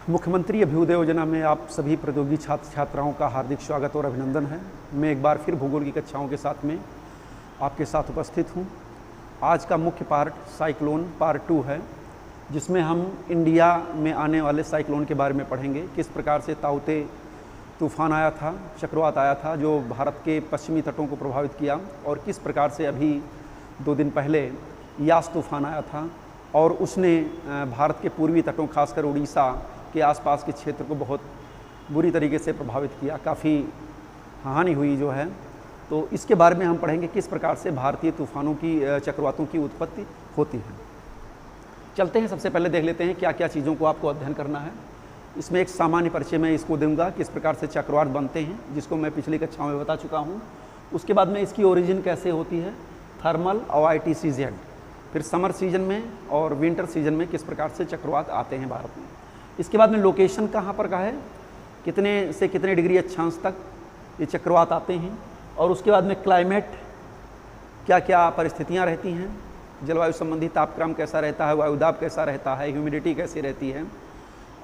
मुख्यमंत्री अभ्युदय योजना में आप सभी प्रतियोगी छात्र छात्राओं का हार्दिक स्वागत और अभिनंदन है। मैं एक बार फिर भूगोल की कक्षाओं के साथ में आपके साथ उपस्थित हूँ। आज का मुख्य पार्ट साइक्लोन पार्ट 2 है, जिसमें हम इंडिया में आने वाले साइक्लोन के बारे में पढ़ेंगे। किस प्रकार से ताउते तूफान आया था, चक्रवात आया था जो भारत के पश्चिमी तटों को प्रभावित किया, और किस प्रकार से अभी 2 दिन पहले यास तूफान आया था और उसने भारत के पूर्वी तटों खासकर उड़ीसा के आसपास के क्षेत्र को बहुत बुरी तरीके से प्रभावित किया, काफ़ी हानि हुई जो है। तो इसके बारे में हम पढ़ेंगे किस प्रकार से भारतीय तूफानों की चक्रवातों की उत्पत्ति होती है। चलते हैं, सबसे पहले देख लेते हैं क्या क्या चीज़ों को आपको अध्ययन करना है। इसमें एक सामान्य परिचय मैं इसको दूंगा, किस प्रकार से चक्रवात बनते हैं, जिसको मैं पिछली कक्षाओं में बता चुका हूँ। उसके बाद में इसकी ओरिजिन कैसे होती है, थर्मल और ITCZ, फिर समर सीजन में और विंटर सीजन में किस प्रकार से चक्रवात आते हैं भारत में। इसके बाद में लोकेशन कहाँ पर का है, कितने से कितने डिग्री अक्षांश तक ये चक्रवात आते हैं, और उसके बाद में क्लाइमेट क्या क्या परिस्थितियाँ रहती हैं, जलवायु संबंधी तापक्रम कैसा रहता है, वायुदाब कैसा रहता है, ह्यूमिडिटी कैसी रहती है,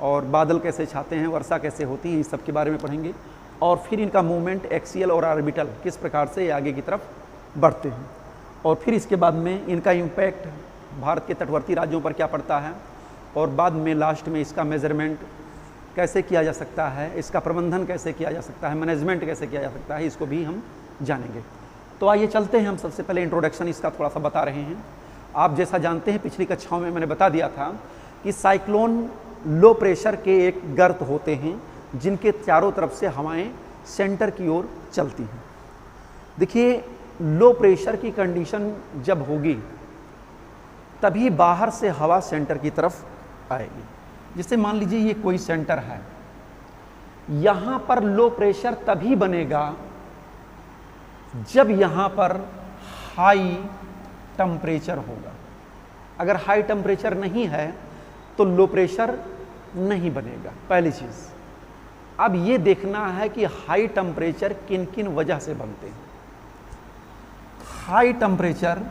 और बादल कैसे छाते हैं, वर्षा कैसे होती है, इस सब के बारे में पढ़ेंगे। और फिर इनका मूवमेंट एक्सियल और ऑर्बिटल किस प्रकार से आगे की तरफ बढ़ते हैं, और फिर इसके बाद में इनका इम्पैक्ट भारत के तटवर्ती राज्यों पर क्या पड़ता है, और बाद में लास्ट में इसका मेजरमेंट कैसे किया जा सकता है, इसका प्रबंधन कैसे किया जा सकता है, मैनेजमेंट कैसे किया जा सकता है, इसको भी हम जानेंगे। तो आइए चलते हैं, हम सबसे पहले इंट्रोडक्शन इसका थोड़ा सा बता रहे हैं। आप जैसा जानते हैं, पिछली कक्षाओं में मैंने बता दिया था कि साइक्लोन लो प्रेशर के एक गर्त होते हैं जिनके चारों तरफ से हवाएं सेंटर की ओर चलती हैं। देखिए, लो प्रेशर की कंडीशन जब होगी तभी बाहर से हवा सेंटर की तरफ आएगी। जैसे मान लीजिए ये कोई सेंटर है, यहां पर लो प्रेशर तभी बनेगा जब यहां पर हाई टेम्परेचर होगा। अगर हाई टेम्परेचर नहीं है तो लो प्रेशर नहीं बनेगा, पहली चीज। अब ये देखना है कि हाई टेम्परेचर किन किन वजह से बनते हैं। हाई टेम्परेचर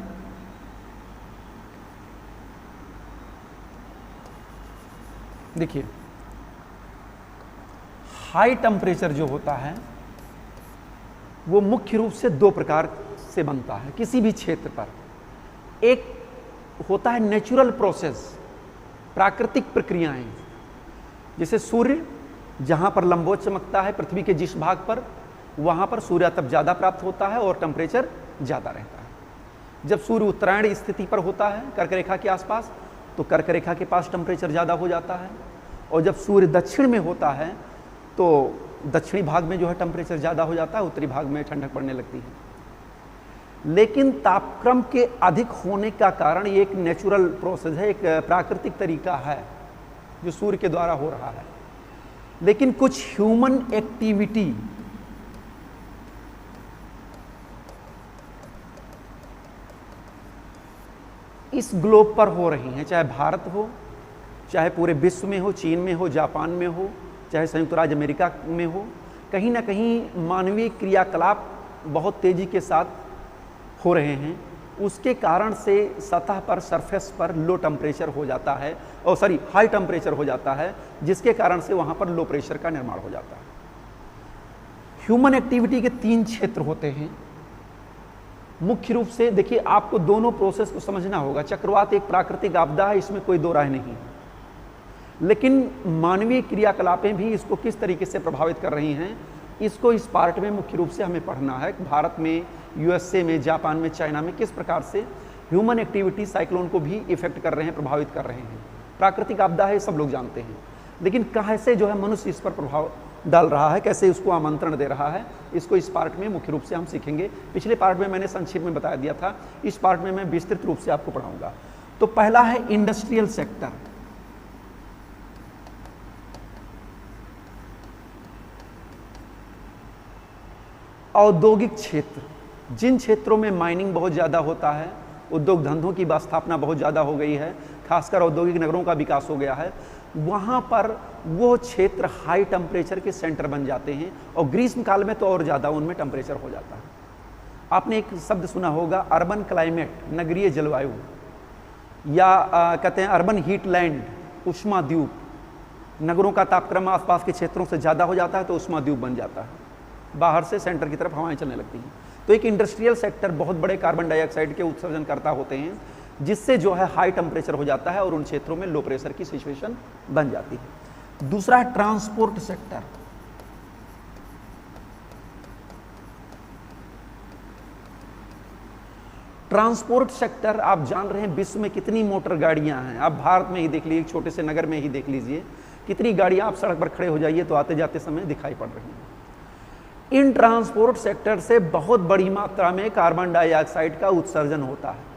देखिए, हाई टेम्परेचर जो होता है वो मुख्य रूप से 2 प्रकार से बनता है किसी भी क्षेत्र पर। एक होता है नेचुरल प्रोसेस, प्राकृतिक प्रक्रियाएं, जैसे सूर्य जहां पर लंबवत चमकता है पृथ्वी के जिस भाग पर, वहां पर सूर्यातप ज़्यादा प्राप्त होता है और टेम्परेचर ज़्यादा रहता है। जब सूर्य उत्तरायण स्थिति पर होता है कर्क रेखा के आसपास, तो कर्क रेखा के पास टेम्परेचर ज़्यादा हो जाता है, और जब सूर्य दक्षिण में होता है तो दक्षिणी भाग में जो है टेम्परेचर ज़्यादा हो जाता है, उत्तरी भाग में ठंडक पड़ने लगती है। लेकिन तापक्रम के अधिक होने का कारण ये एक नेचुरल प्रोसेस है, एक प्राकृतिक तरीका है जो सूर्य के द्वारा हो रहा है। लेकिन कुछ ह्यूमन एक्टिविटी इस ग्लोब पर हो रही हैं, चाहे भारत हो, चाहे पूरे विश्व में हो, चीन में हो, जापान में हो, चाहे संयुक्त राज्य अमेरिका में हो, कहीं ना कहीं मानवीय क्रियाकलाप बहुत तेजी के साथ हो रहे हैं। उसके कारण से सतह पर, सरफेस पर लो टेम्परेचर हो जाता है, और हाई टेम्परेचर हो जाता है, जिसके कारण से वहाँ पर लो प्रेशर का निर्माण हो जाता है। ह्यूमन एक्टिविटी के 3 क्षेत्र होते हैं मुख्य रूप से। देखिए, आपको दोनों प्रोसेस को समझना होगा। चक्रवात एक प्राकृतिक आपदा है, इसमें कोई दो राय नहीं, लेकिन मानवीय क्रियाकलापें भी इसको किस तरीके से प्रभावित कर रही हैं, इसको इस पार्ट में मुख्य रूप से हमें पढ़ना है। भारत में, USA में, जापान में, चाइना में किस प्रकार से ह्यूमन एक्टिविटी साइक्लोन को भी इफेक्ट कर रहे हैं, प्रभावित कर रहे हैं। प्राकृतिक आपदा है, सब लोग जानते हैं, लेकिन कैसे जो है मनुष्य इस पर प्रभाव डाल रहा है, कैसे उसको आमंत्रण दे रहा है, इसको इस पार्ट में मुख्य रूप से हम सीखेंगे। पिछले पार्ट में मैंने संक्षेप में बता दिया था, इस पार्ट में मैं विस्तृत रूप से आपको पढ़ाऊंगा। तो पहला है इंडस्ट्रियल सेक्टर। औद्योगिक क्षेत्र, जिन क्षेत्रों में माइनिंग बहुत ज़्यादा होता है, उद्योग धंधों की स्थापना बहुत ज़्यादा हो गई है, खासकर औद्योगिक नगरों का विकास हो गया है, वहाँ पर वो क्षेत्र हाई टेम्परेचर के सेंटर बन जाते हैं, और ग्रीष्म काल में तो और ज़्यादा उनमें टेम्परेचर हो जाता है। आपने एक शब्द सुना होगा, अर्बन क्लाइमेट, नगरीय जलवायु, या कहते हैं अर्बन हीट लैंड, उष्मा द्वीप। नगरों का तापक्रम आसपास के क्षेत्रों से ज़्यादा हो जाता है तो उष्मा द्वीप बन जाता है, बाहर से सेंटर की तरफ हवाएं चलने लगती हैं। तो एक इंडस्ट्रियल सेक्टर बहुत बड़े कार्बन डाइऑक्साइड के उत्सर्जनकर्ता होते हैं, जिससे जो है हाई टेम्परेचर हो जाता है और उन क्षेत्रों में लो प्रेशर की सिचुएशन बन जाती है। दूसरा है ट्रांसपोर्ट सेक्टर। ट्रांसपोर्ट सेक्टर आप जान रहे हैं विश्व में कितनी मोटर गाड़ियां हैं। आप भारत में ही देख लीजिए, एक छोटे से नगर में ही देख लीजिए, कितनी गाड़ियां आप सड़क पर खड़े हो जाइए तो आते जाते समय दिखाई पड़ रही हैं। इन ट्रांसपोर्ट सेक्टर से बहुत बड़ी मात्रा में कार्बन डाइऑक्साइड का उत्सर्जन होता है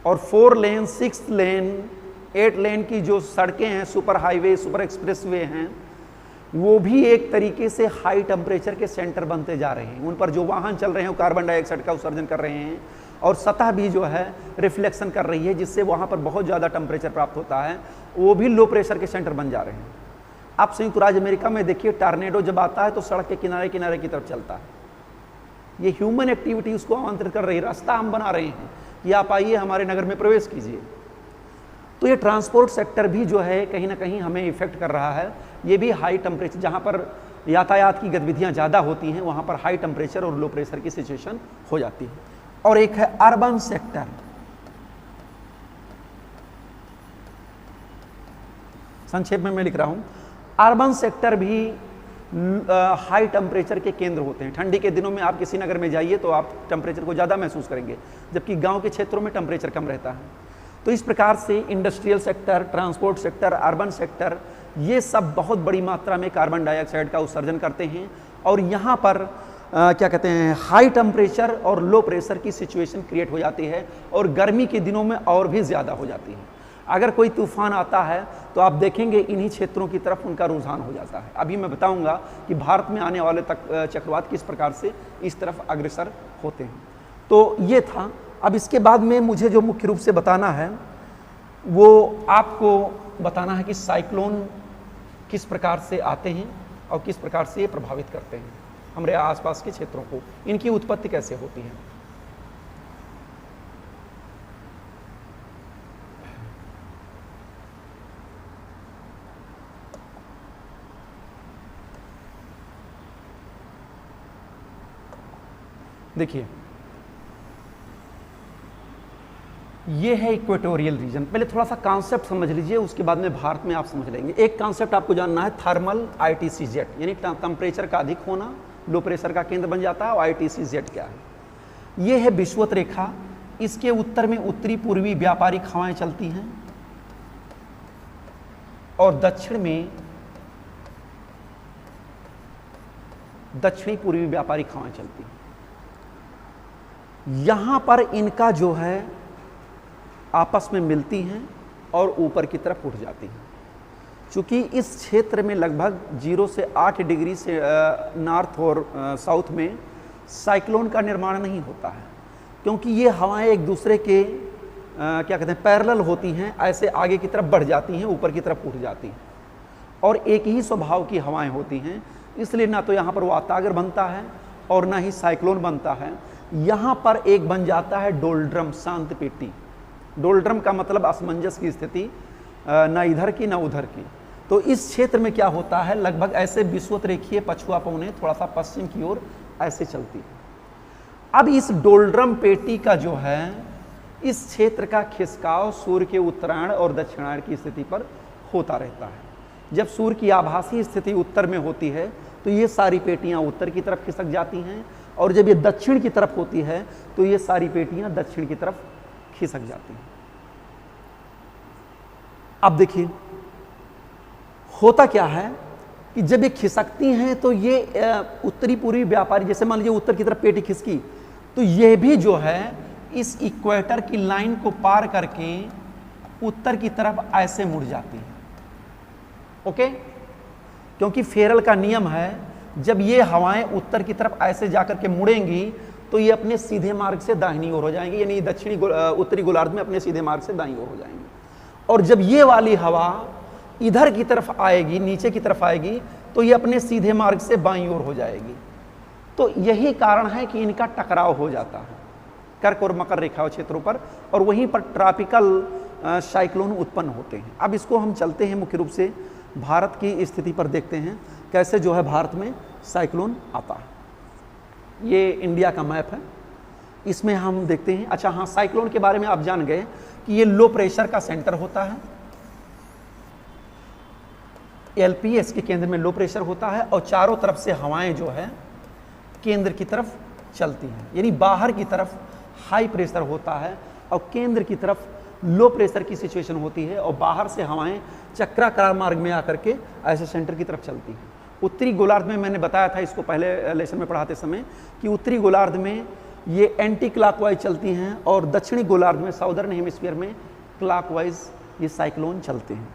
और 4 लेन, 6 लेन, 8 लेन की जो सड़कें हैं, सुपर हाईवे, सुपर एक्सप्रेसवे हैं, वो भी एक तरीके से हाई टेम्परेचर के सेंटर बनते जा रहे हैं। उन पर जो वाहन चल रहे हैं वो कार्बन डाइऑक्साइड का उत्सर्जन कर रहे हैं और सतह भी जो है रिफ्लेक्शन कर रही है, जिससे वहाँ पर बहुत ज़्यादा टेम्परेचर प्राप्त होता है, वो भी लो प्रेशर के सेंटर बन जा रहे हैं। आप संयुक्त राज्य अमेरिका में देखिए, टॉर्नेडो जब आता है तो सड़क के किनारे किनारे की तरफ चलता है। ये ह्यूमन एक्टिविटी उसको आमंत्रित कर रही है, रास्ता हम बना रहे हैं कि आप आइए हमारे नगर में प्रवेश कीजिए। तो ये ट्रांसपोर्ट सेक्टर भी जो है कहीं ना कहीं हमें इफेक्ट कर रहा है। ये भी हाई टेम्परेचर, जहाँ पर यातायात की गतिविधियाँ ज़्यादा होती हैं वहाँ पर हाई टेम्परेचर और लो प्रेशर की सिचुएशन हो जाती है। और एक है अर्बन सेक्टर। संक्षेप में मैं लिख रहा हूँ, अर्बन सेक्टर भी हाई टेम्परेचर के केंद्र होते हैं। ठंडी के दिनों में आप किसी नगर में जाइए तो आप टेम्परेचर को ज़्यादा महसूस करेंगे, जबकि गांव के क्षेत्रों में टेम्परेचर कम रहता है। तो इस प्रकार से industrial sector, transport sector, urban sector, ये सब बहुत बड़ी मात्रा में कार्बन डाइऑक्साइड का उत्सर्जन करते हैं और यहाँ पर क्या कहते हैं, हाई टेम्परेचर और लो प्रेशर की सिचुएशन क्रिएट हो जाती है और गर्मी के दिनों में और भी ज़्यादा हो जाती है। अगर कोई तूफान आता है तो आप देखेंगे इन्हीं क्षेत्रों की तरफ उनका रुझान हो जाता है। अभी मैं बताऊंगा कि भारत में आने वाले चक्रवात किस प्रकार से इस तरफ अग्रसर होते हैं। तो ये था। अब इसके बाद में मुझे जो मुख्य रूप से बताना है वो आपको बताना है कि साइक्लोन किस प्रकार से आते हैं और किस प्रकार से ये प्रभावित करते हैं हमारे आसपास के क्षेत्रों को, इनकी उत्पत्ति कैसे होती है। देखिए, ये है इक्वेटोरियल रीजन। पहले थोड़ा सा कॉन्सेप्ट समझ लीजिए, उसके बाद में भारत में आप समझ लेंगे। एक कॉन्सेप्ट आपको जानना है, थर्मल आईटीसी जेट, यानी टेम्परेचर का अधिक होना लो प्रेशर का केंद्र बन जाता है। और आईटीसी जेट क्या है? ये है विषुवत रेखा। इसके उत्तर में उत्तरी पूर्वी व्यापारिक हवाएं चलती हैं और दक्षिण में दक्षिणी पूर्वी व्यापारिक हवाएं चलती हैं। यहां पर इनका जो है आपस में मिलती हैं और ऊपर की तरफ उठ जाती हैं। चूंकि इस क्षेत्र में लगभग 0 से 8 डिग्री से नॉर्थ और साउथ में साइक्लोन का निर्माण नहीं होता है, क्योंकि ये हवाएं एक दूसरे के क्या कहते हैं, पैरेलल होती हैं, ऐसे आगे की तरफ बढ़ जाती हैं, ऊपर की तरफ उठ जाती हैं और एक ही स्वभाव की हवाएं होती हैं। इसलिए ना तो यहाँ पर वातागर बनता है और ना ही साइक्लोन बनता है। यहाँ पर एक बन जाता है डोल्ड्रम, शांत पेटी। डोल्ड्रम का मतलब असमंजस की स्थिति, ना इधर की ना उधर की। तो इस क्षेत्र में क्या होता है, लगभग ऐसे विषुवत रेखीय पछुआ पवनें थोड़ा सा पश्चिम की ओर ऐसे चलती है। अब इस डोल्ड्रम पेटी का जो है, इस क्षेत्र का खिसकाव सूर्य के उत्तरायण और दक्षिणायण की स्थिति पर होता रहता है। जब सूर्य की आभासी स्थिति उत्तर में होती है तो ये सारी पेटियां उत्तर की तरफ खिसक जाती हैं, और जब ये दक्षिण की तरफ होती है तो ये सारी पेटियां दक्षिण की तरफ खिसक जाती हैं। अब देखिए होता क्या है कि जब ये खिसकती हैं तो ये उत्तरी पूर्वी व्यापारी, जैसे मान लीजिए उत्तर की तरफ पेटी खिसकी तो ये भी जो है इस इक्वेटर की लाइन को पार करके उत्तर की तरफ ऐसे मुड़ जाती है। ओके, क्योंकि फेरल का नियम है, जब ये हवाएं उत्तर की तरफ ऐसे जाकर के मुड़ेंगी तो ये अपने सीधे मार्ग से दाहिनी ओर हो जाएंगी, यानी दक्षिणी उत्तरी गोलार्ध में अपने सीधे मार्ग से दाईं ओर हो जाएंगी। और जब ये वाली हवा इधर की तरफ आएगी, नीचे की तरफ आएगी, तो ये अपने सीधे मार्ग से बाईं ओर हो जाएगी। तो यही कारण है कि इनका टकराव हो जाता है कर्क और मकर रेखा क्षेत्रों पर, और वहीं पर ट्रॉपिकल साइक्लोन उत्पन्न होते हैं। अब इसको हम चलते हैं मुख्य रूप से भारत की स्थिति पर देखते हैं कैसे जो है भारत में साइक्लोन आता है। ये इंडिया का मैप है, इसमें हम देखते हैं। अच्छा हाँ, साइक्लोन के बारे में आप जान गए कि ये लो प्रेशर का सेंटर होता है, एलपीएस के केंद्र में लो प्रेशर होता है और चारों तरफ से हवाएं जो है केंद्र की तरफ चलती हैं, यानी बाहर की तरफ हाई प्रेशर होता है और केंद्र की तरफ लो प्रेशर की सिचुएशन होती है और बाहर से हवाएं चक्राकार मार्ग में आकर के ऐसे सेंटर की तरफ चलती हैं। उत्तरी गोलार्ध में मैंने बताया था इसको पहले लेसन में पढ़ाते समय कि उत्तरी गोलार्ध में ये एंटी क्लॉकवाइज चलती हैं और दक्षिणी गोलार्ध में साउदर्न हेमिस्फीयर में क्लॉकवाइज ये साइक्लोन चलते हैं।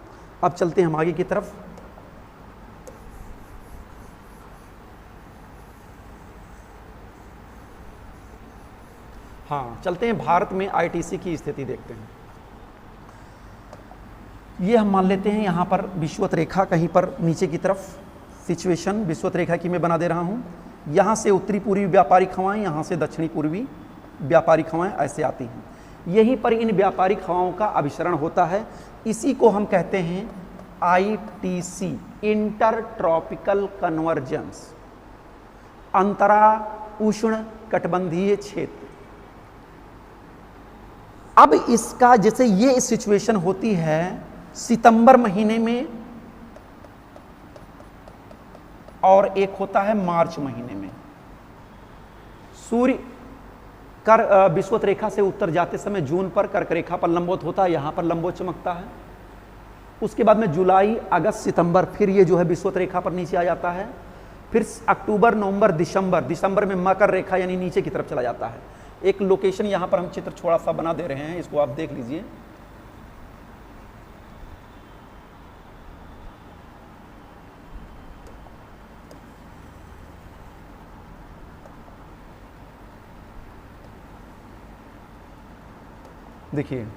अब चलते हैं हम आगे की तरफ। हाँ, चलते हैं भारत में आईटीसी की स्थिति देखते हैं। ये हम मान लेते हैं यहाँ पर विषुवत रेखा कहीं पर नीचे की तरफ सिचुएशन विषुवत रेखा की मैं बना दे रहा हूँ। यहाँ से उत्तरी पूर्वी व्यापारिक हवाएं, यहाँ से दक्षिणी पूर्वी व्यापारिक हवाएं ऐसे आती हैं। यहीं पर इन व्यापारिक हवाओं का अभिसरण होता है, इसी को हम कहते हैं आईटीसी, इंटर ट्रॉपिकल कन्वर्जेंस, अंतरा उष्ण कटिबंधीय क्षेत्र। अब इसका जैसे ये सिचुएशन होती है सितंबर महीने में और एक होता है मार्च महीने में। सूर्य कर विषुवत रेखा से उत्तर जाते समय जून पर कर्क रेखा पर लंबवत होता है, यहां पर लंबवत चमकता है। उसके बाद में जुलाई अगस्त सितंबर फिर ये जो है विषुवत रेखा पर नीचे आ जाता है। फिर अक्टूबर नवंबर दिसंबर में मकर रेखा यानी नीचे की तरफ चला जाता है। एक लोकेशन यहां पर हम चित्र थोड़ा सा बना दे रहे हैं, इसको आप देख लीजिए। देखिए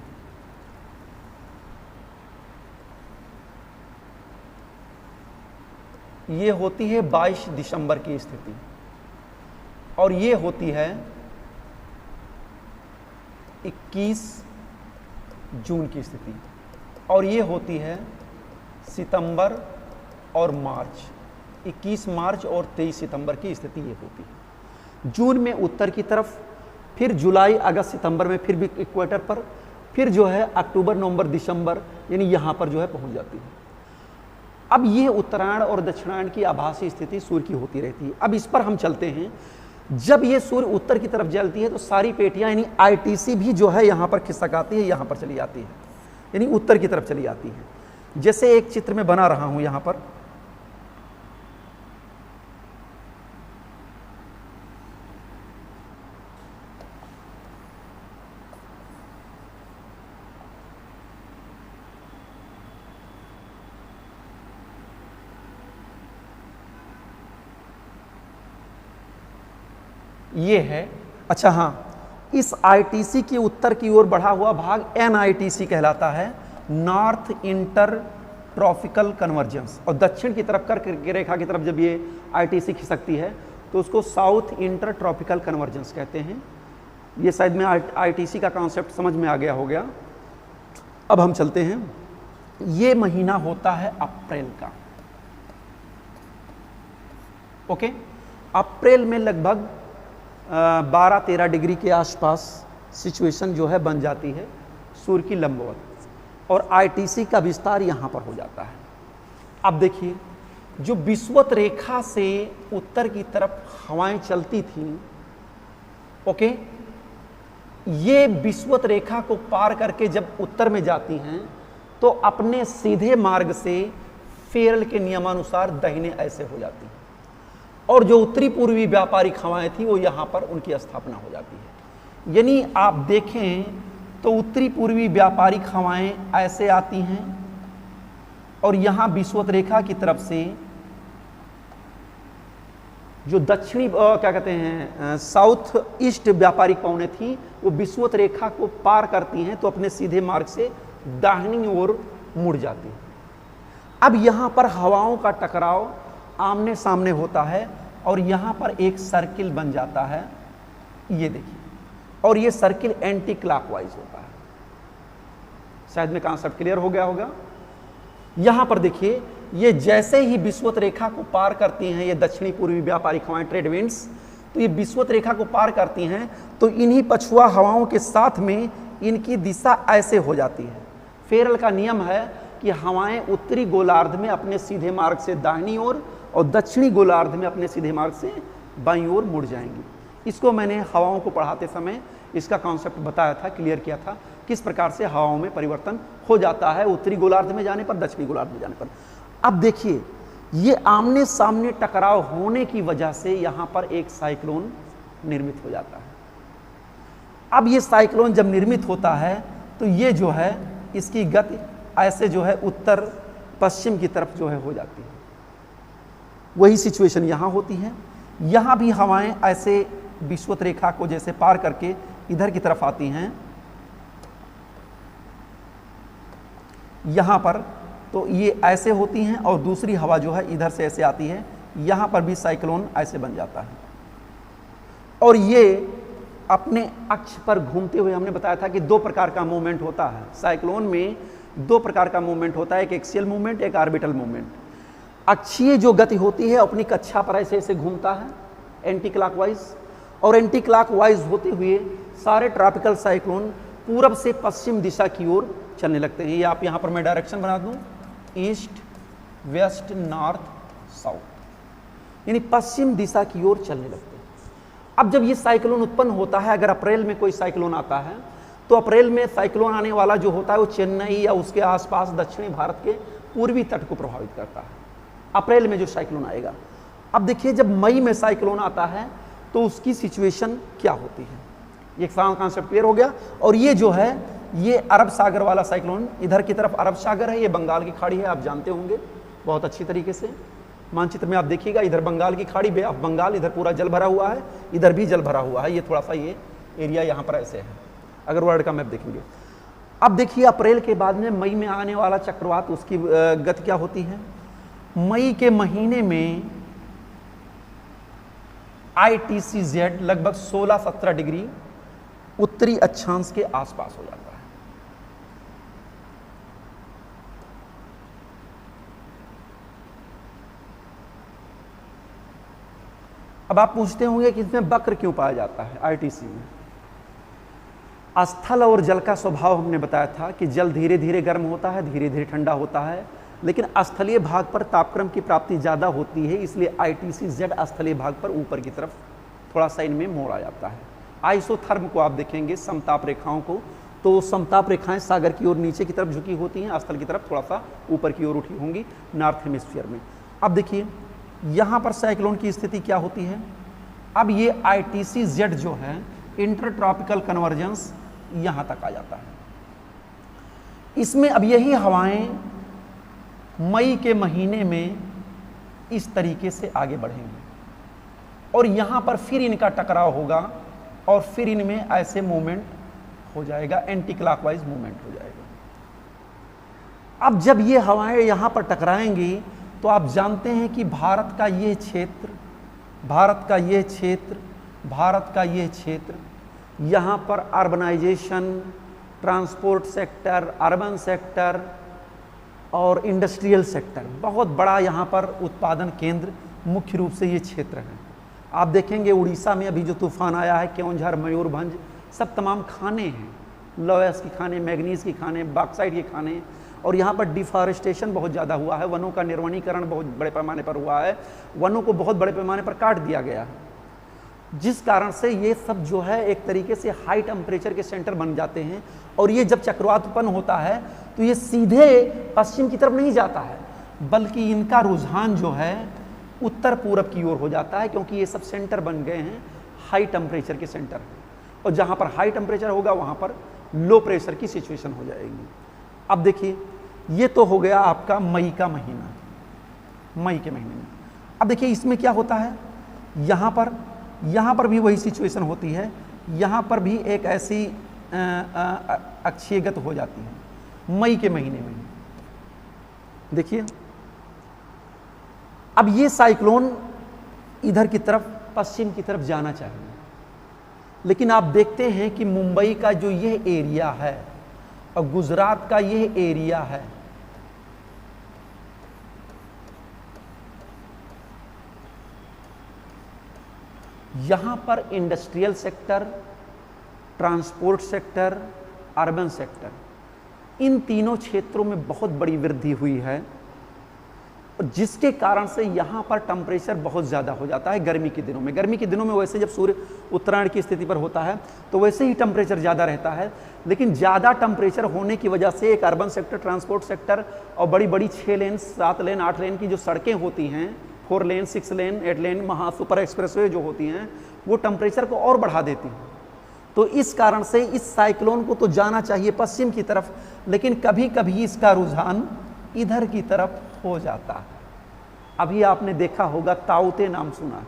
ये होती है 22 दिसंबर की स्थिति और ये होती है 21 जून की स्थिति और ये होती है सितंबर और मार्च, 21 मार्च और 23 सितंबर की स्थिति ये होती है। जून में उत्तर की तरफ, फिर जुलाई अगस्त सितंबर में फिर भी इक्वेटर पर, फिर जो है अक्टूबर नवंबर दिसंबर यानी यहाँ पर जो है पहुँच जाती है। अब ये उत्तरायण और दक्षिणायण की आभासी स्थिति सूर्य की होती रहती है। अब इस पर हम चलते हैं। जब ये सूर्य उत्तर की तरफ जलती है तो सारी पेटियां यानी आईटीसी भी जो है यहाँ पर खिसक आती है, यहाँ पर चली आती है, यानी उत्तर की तरफ चली आती है। जैसे एक चित्र में बना रहा हूँ यहाँ पर, ये है। अच्छा हाँ, इस आईटीसी के उत्तर की ओर बढ़ा हुआ भाग एनआईटीसी कहलाता है, नॉर्थ इंटर ट्रॉपिकल कन्वर्जेंस। और दक्षिण की तरफ कर्क रेखा की तरफ जब ये आईटीसी खिसकती है तो उसको साउथ इंटर ट्रॉपिकल कन्वर्जेंस कहते हैं। ये शायद में आईटीसी का कॉन्सेप्ट समझ में आ गया हो गया। अब हम चलते हैं। ये महीना होता है अप्रैल का। ओके, अप्रैल में लगभग 12-13 डिग्री के आसपास सिचुएशन जो है बन जाती है सूर्य की लंबवत और आईटीसी का विस्तार यहाँ पर हो जाता है। अब देखिए, जो विषुवत रेखा से उत्तर की तरफ हवाएं चलती थीं, ओके, ये विषुवत रेखा को पार करके जब उत्तर में जाती हैं तो अपने सीधे मार्ग से फेरल के नियमानुसार दाहिने ऐसे हो जाती हैं और जो उत्तरी पूर्वी व्यापारिक हवाएं थी वो यहाँ पर उनकी स्थापना हो जाती है। यानी आप देखें तो उत्तरी पूर्वी व्यापारिक हवाएं ऐसे आती हैं और यहाँ विषुवत रेखा की तरफ से जो दक्षिणी क्या कहते हैं साउथ ईस्ट व्यापारिक पवनें थी वो विषुवत रेखा को पार करती हैं तो अपने सीधे मार्ग से दाहिनी ओर मुड़ जाती हैं। अब यहाँ पर हवाओं का टकराव आमने सामने होता है और यहाँ पर एक सर्किल बन जाता है, ये देखिए, और ये सर्किल एंटी क्लॉकवाइज होता है। शायद में कॉन्सेप्ट क्लियर हो गया होगा। यहाँ पर देखिए ये जैसे ही विषुवत रेखा को पार करती हैं, ये दक्षिणी पूर्वी व्यापारिक हवाएं, ट्रेड विंड्स, तो ये विषुवत रेखा को पार करती हैं तो इन्हीं पछुआ हवाओं के साथ में इनकी दिशा ऐसे हो जाती है। फेरल का नियम है कि हवाएं उत्तरी गोलार्ध में अपने सीधे मार्ग से दाहिनी ओर और दक्षिणी गोलार्ध में अपने सीधे मार्ग से बाईं ओर मुड़ जाएंगी। इसको मैंने हवाओं को पढ़ाते समय इसका कॉन्सेप्ट बताया था, क्लियर किया था, किस प्रकार से हवाओं में परिवर्तन हो जाता है उत्तरी गोलार्ध में जाने पर, दक्षिणी गोलार्ध में जाने पर। अब देखिए, ये आमने सामने टकराव होने की वजह से यहां पर एक साइक्लोन निर्मित हो जाता है। अब ये साइक्लोन जब निर्मित होता है तो ये जो है इसकी गति ऐसे जो है उत्तर पश्चिम की तरफ जो है हो जाती है। वही सिचुएशन यहां होती है। यहां भी हवाएं ऐसे विषुवत रेखा को जैसे पार करके इधर की तरफ आती हैं, यहां पर तो ये ऐसे होती हैं और दूसरी हवा जो है इधर से ऐसे आती है, यहां पर भी साइक्लोन ऐसे बन जाता है। और ये अपने अक्ष पर घूमते हुए, हमने बताया था कि दो प्रकार का मूवमेंट होता है साइक्लोन में, दो प्रकार का मूवमेंट होता है, एक एक्सियल मूवमेंट, एक ऑर्बिटल मूवमेंट। अक्षीय जो गति होती है अपनी कक्षा पर ऐसे ऐसे घूमता है एंटी क्लॉकवाइज, और एंटी क्लॉकवाइज होते हुए सारे ट्रॉपिकल साइक्लोन पूरब से पश्चिम दिशा की ओर चलने लगते हैं। ये आप यहाँ पर मैं डायरेक्शन बना दूं, ईस्ट वेस्ट नॉर्थ साउथ, यानी पश्चिम दिशा की ओर चलने लगते हैं। अब जब ये साइक्लोन उत्पन्न होता है, अगर अप्रैल में कोई साइक्लोन आता है तो अप्रैल में साइक्लोन आने वाला जो होता है वो चेन्नई या उसके आसपास दक्षिणी भारत के पूर्वी तट को प्रभावित करता है, अप्रैल में जो साइक्लोन आएगा। अब देखिए, जब मई में साइक्लोन आता है तो उसकी सिचुएशन क्या होती है, ये कॉन्सेप्ट क्लियर हो गया। और ये जो है ये अरब सागर वाला साइक्लोन, इधर की तरफ अरब सागर है, ये बंगाल की खाड़ी है, आप जानते होंगे बहुत अच्छी तरीके से। मानचित्र में आप देखिएगा, इधर बंगाल की खाड़ी, बे ऑफ बंगाल, इधर पूरा जल भरा हुआ है, इधर भी जल भरा हुआ है। ये थोड़ा सा ये एरिया यहाँ पर ऐसे है अगर वर्ल्ड का मैप देखेंगे। अब देखिए, अप्रैल के बाद में मई में आने वाला चक्रवात, उसकी गति क्या होती है। मई के महीने में ITCZ लगभग 16-17 डिग्री उत्तरी अक्षांश के आसपास हो जाता है। अब आप पूछते होंगे कि इसमें वक्र क्यों पाया जाता है ITC में। स्थल और जल का स्वभाव हमने बताया था कि जल धीरे धीरे गर्म होता है, धीरे धीरे ठंडा होता है, लेकिन स्थलीय भाग पर तापक्रम की प्राप्ति ज़्यादा होती है, इसलिए ITCZ स्थलीय भाग पर ऊपर की तरफ थोड़ा सा इनमें मोड़ आ जाता है। आइसोथर्म को आप देखेंगे, समताप रेखाओं को, तो समताप रेखाएं सागर की ओर नीचे की तरफ झुकी होती हैं, स्थल की तरफ थोड़ा सा ऊपर की ओर उठी होंगी नॉर्थ हेमिस्फीयर में। अब देखिए, यहाँ पर साइक्लोन की स्थिति क्या होती है। अब ये ITCZ जो है इंटरट्रॉपिकल कन्वर्जेंस यहाँ तक आ जाता है। इसमें अब यही हवाएं मई के महीने में इस तरीके से आगे बढ़ेंगी और यहाँ पर फिर इनका टकराव होगा और फिर इनमें ऐसे मूवमेंट हो जाएगा, एंटी क्लॉकवाइज मूवमेंट हो जाएगा। अब जब ये हवाएं यहाँ पर टकराएंगी तो आप जानते हैं कि भारत का ये क्षेत्र, यहाँ पर urbanisation, transport sector, urban sector और इंडस्ट्रियल सेक्टर, बहुत बड़ा यहाँ पर उत्पादन केंद्र मुख्य रूप से ये क्षेत्र है। आप देखेंगे उड़ीसा में अभी जो तूफान आया है, केओंझर, मयूरभंज, सब तमाम खाने हैं, लोयस की खाने, मैग्नीज की खाने, बॉक्साइट की खाने। और यहाँ पर डिफॉरेस्टेशन बहुत ज़्यादा हुआ है, वनों का निर्वनीकरण बहुत बड़े पैमाने पर हुआ है, वनों को बहुत बड़े पैमाने पर काट दिया गया है, जिस कारण से ये सब जो है एक तरीके से हाई टेम्परेचर के सेंटर बन जाते हैं। और ये जब चक्रवात उत्पन्न होता है तो ये सीधे पश्चिम की तरफ नहीं जाता है, बल्कि इनका रुझान जो है उत्तर पूरब की ओर हो जाता है, क्योंकि ये सब सेंटर बन गए हैं हाई टेम्परेचर के सेंटर। और जहाँ पर हाई टेम्परेचर होगा वहाँ पर लो प्रेशर की सिचुएशन हो जाएगी। अब देखिए, ये तो हो गया आपका मई का महीना, मई के महीने में। अब देखिए इसमें क्या होता है, यहाँ पर भी वही सिचुएशन होती है, यहाँ पर भी एक ऐसी अक्षीयगत हो जाती है मई के महीने में। देखिए, अब ये साइक्लोन इधर की तरफ पश्चिम की तरफ जाना चाहिए, लेकिन आप देखते हैं कि मुंबई का जो यह एरिया है और गुजरात का यह एरिया है, यहाँ पर industrial sector, transport sector, urban sector, इन तीनों क्षेत्रों में बहुत बड़ी वृद्धि हुई है, जिसके कारण से यहाँ पर टेम्परेचर बहुत ज़्यादा हो जाता है गर्मी के दिनों में। गर्मी के दिनों में वैसे जब सूर्य उत्तरायण की स्थिति पर होता है तो वैसे ही टेम्परेचर ज़्यादा रहता है, लेकिन ज़्यादा टेम्परेचर होने की वजह से एक अर्बन सेक्टर, ट्रांसपोर्ट सेक्टर और बड़ी बड़ी 6 लेन, 7 लेन, 8 लेन की जो सड़कें होती हैं, 4 लेन, 6 लेन, 8 लेन, महा सुपर एक्सप्रेसवे जो होती हैं, वो टेम्परेचर को और बढ़ा देती हैं। तो इस कारण से इस साइक्लोन को तो जाना चाहिए पश्चिम की तरफ, लेकिन कभी कभी इसका रुझान इधर की तरफ हो जाता है। अभी आपने देखा होगा, ताउते नाम सुना है।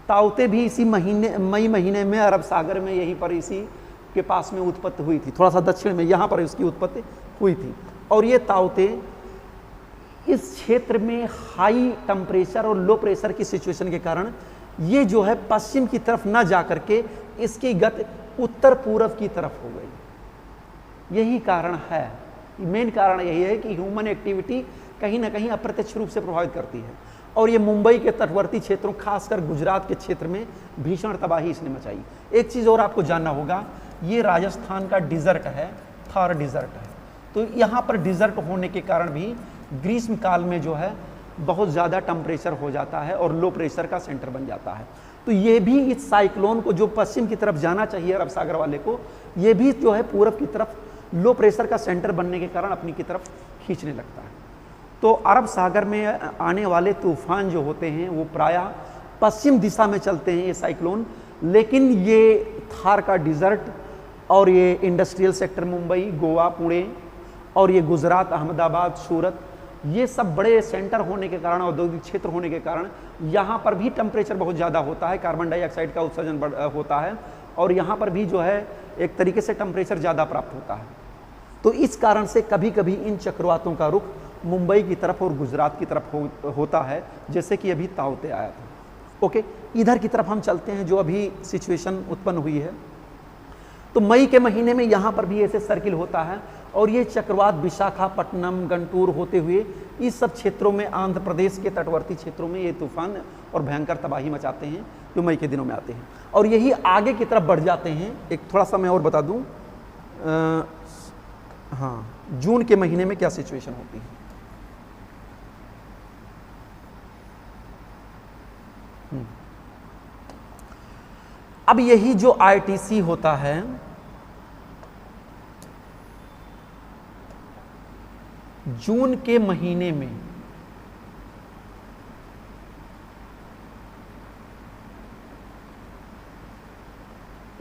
ताउते भी इसी महीने, मई महीने में अरब सागर में यहीं पर इसी के पास में उत्पत्ति हुई थी, थोड़ा सा दक्षिण में यहाँ पर इसकी उत्पत्ति हुई थी। और ये ताउते इस क्षेत्र में हाई टेम्परेचर और लो प्रेशर की सिचुएशन के कारण ये जो है पश्चिम की तरफ ना जा करके इसकी गति उत्तर पूर्व की तरफ हो गई। यही कारण है, मेन कारण यही है कि ह्यूमन एक्टिविटी कहीं ना कहीं अप्रत्यक्ष रूप से प्रभावित करती है। और ये मुंबई के तटवर्ती क्षेत्रों, खासकर गुजरात के क्षेत्र में भीषण तबाही इसने मचाई। एक चीज़ और आपको जानना होगा, ये राजस्थान का डिज़र्ट है, थार डिज़र्ट है। तो यहाँ पर डिज़र्ट होने के कारण भी ग्रीष्म काल में जो है बहुत ज़्यादा टेम्परेचर हो जाता है और लो प्रेशर का सेंटर बन जाता है। तो ये भी इस साइक्लोन को, जो पश्चिम की तरफ जाना चाहिए अरब सागर वाले को, ये भी जो है पूर्व की तरफ लो प्रेशर का सेंटर बनने के कारण अपनी की तरफ खींचने लगता है। तो अरब सागर में आने वाले तूफान जो होते हैं वो प्रायः पश्चिम दिशा में चलते हैं ये साइक्लोन, लेकिन ये थार का डिज़र्ट और ये इंडस्ट्रियल सेक्टर मुंबई, गोवा, पुणे और ये गुजरात, अहमदाबाद, सूरत, ये सब बड़े सेंटर होने के कारण, औद्योगिक क्षेत्र होने के कारण यहाँ पर भी टेम्परेचर बहुत ज़्यादा होता है, कार्बन डाइऑक्साइड का उत्सर्जन होता है और यहाँ पर भी जो है एक तरीके से टेम्परेचर ज़्यादा प्राप्त होता है। तो इस कारण से कभी कभी इन चक्रवातों का रुख मुंबई की तरफ और गुजरात की तरफ होता है, जैसे कि अभी ताउते आया था। ओके, इधर की तरफ हम चलते हैं जो अभी सिचुएशन उत्पन्न हुई है। तो मई के महीने में यहाँ पर भी ऐसे सर्किल होता है और ये चक्रवात विशाखापट्टनम, गंटूर होते हुए इस सब क्षेत्रों में, आंध्र प्रदेश के तटवर्ती क्षेत्रों में ये तूफान और भयंकर तबाही मचाते हैं जो मई के दिनों में आते हैं और यही आगे की तरफ बढ़ जाते हैं। एक थोड़ा सा मैं और बता दूं, हाँ, जून के महीने में क्या सिचुएशन होती है। अब यही जो आईटीसी होता है, जून के महीने में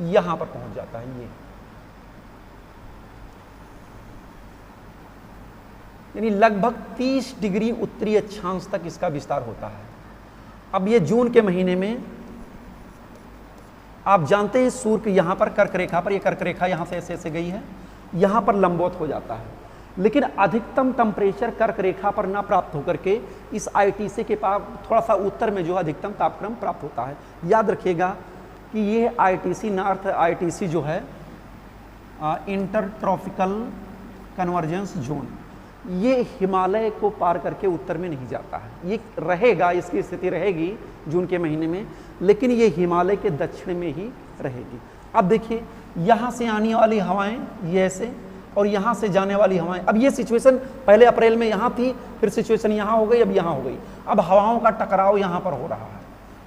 यहां पर पहुंच जाता है ये, यानी लगभग 30 डिग्री उत्तरी अक्षांश तक इसका विस्तार होता है। अब ये जून के महीने में आप जानते हैं सूर्य यहां पर कर्क रेखा पर, ये कर्क रेखा यहां से ऐसे ऐसे गई है, यहां पर लंबवत हो जाता है, लेकिन अधिकतम टेम्परेचर कर्क रेखा पर ना प्राप्त होकर के इस आईटीसी के पास थोड़ा सा उत्तर में जो अधिकतम तापक्रम प्राप्त होता है। याद रखिएगा कि ये आईटीसी, नॉर्थ आईटीसी जो है इंटर ट्रॉपिकल कन्वर्जेंस जोन, ये हिमालय को पार करके उत्तर में नहीं जाता है। ये रहेगा, इसकी स्थिति रहेगी जून के महीने में, लेकिन ये हिमालय के दक्षिण में ही रहेगी। अब देखिए, यहाँ से आने वाली हवाएं ये ऐसे और यहाँ से जाने वाली हवाएं, अब ये सिचुएशन पहले अप्रैल में यहाँ थी, फिर सिचुएशन यहाँ हो गई, अब यहाँ हो गई। अब हवाओं का टकराव यहाँ पर हो रहा है